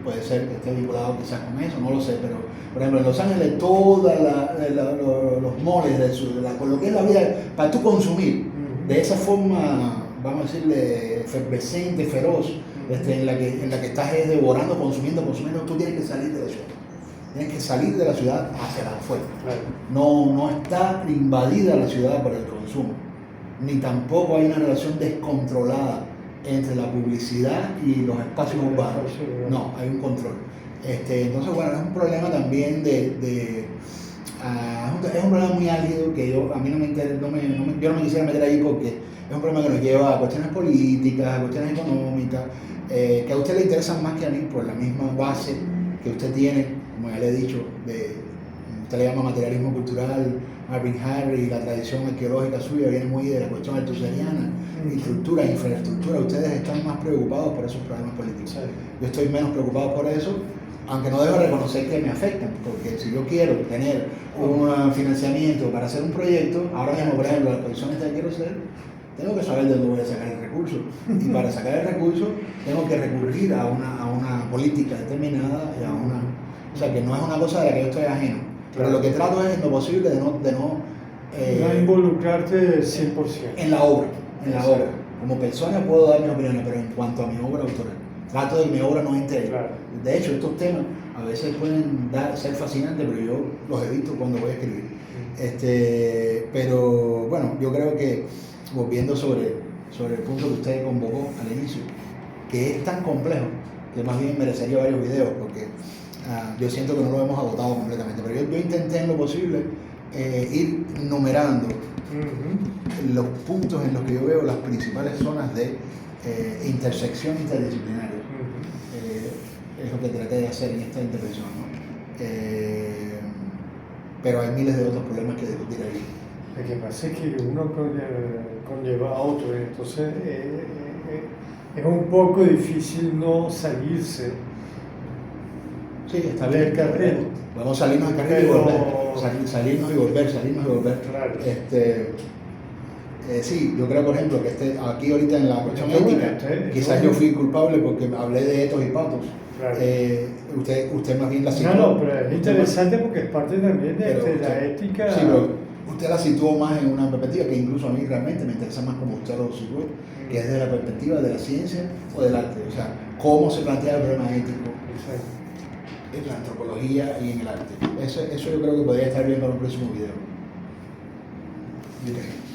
puede ser que esté vinculado quizás con eso, no lo sé, pero por ejemplo en Los Ángeles todos los moles con lo que es la vida para tú consumir de esa forma, vamos a decirle, efervescente, feroz, en la que estás devorando, consumiendo, tú tienes que salir de la ciudad. Tienes que salir de la ciudad hacia afuera. Claro. No está invadida la ciudad por el consumo, ni tampoco hay una relación descontrolada entre la publicidad y los espacios urbanos. No, hay un control. Entonces, bueno, es un problema también es un problema muy álgido que yo no me quisiera meter ahí, porque es un problema que nos lleva a cuestiones políticas, a cuestiones económicas, que a usted le interesan más que a mí por la misma base que usted tiene, como ya le he dicho, usted le llama materialismo cultural, Marvin Harris, la tradición arqueológica suya viene muy de la cuestión althusseriana, estructura, infraestructura. Ustedes están más preocupados por esos problemas políticos. Sí. Yo estoy menos preocupado por eso, aunque no debo reconocer que me afectan, porque si yo quiero tener un financiamiento para hacer un proyecto, ahora mismo, por ejemplo, las posiciones que quiero hacer, tengo que saber de dónde voy a sacar el recurso. Y para sacar el recurso, tengo que recurrir a una política determinada y a una. O sea, que no es una cosa de la que yo estoy ajeno. Pero lo que trato es, en lo posible, de no involucrarte 100%. En la obra. Como persona puedo dar mis opiniones, pero en cuanto a mi obra autoral, trato de que mi obra no entre. Claro. De hecho, estos temas a veces pueden ser fascinantes, pero yo los evito cuando voy a escribir. Pero bueno, yo creo que, volviendo sobre el punto que usted convocó al inicio, que es tan complejo que más bien merecería varios videos, porque yo siento que no lo hemos agotado completamente, pero yo intenté en lo posible ir numerando los puntos en los que yo veo las principales zonas de intersección interdisciplinaria. Es lo que traté de hacer en esta intervención, ¿no? Pero hay miles de otros problemas que discutir ahí. Lo que pasa es que uno conlleva a otro, entonces es un poco difícil no salirse. Sí, está bien. Del carril. Vamos a salirnos del carril y volver. Salirnos y volver. Claro. Sí, yo creo, por ejemplo, que aquí ahorita en la cuestión Bueno, ética, quizás yo fui culpable porque hablé de etos y patos. Claro. Usted más bien la situó. No, pero es interesante porque es parte también de la ética. Sí, pero usted la situó más en una perspectiva que incluso a mí realmente me interesa más como usted lo situó, que es desde la perspectiva de la ciencia o del arte. O sea, cómo se plantea el problema ético. Exacto. En la antropología y en el arte. Eso yo creo que podría estar bien para un próximo video. Okay.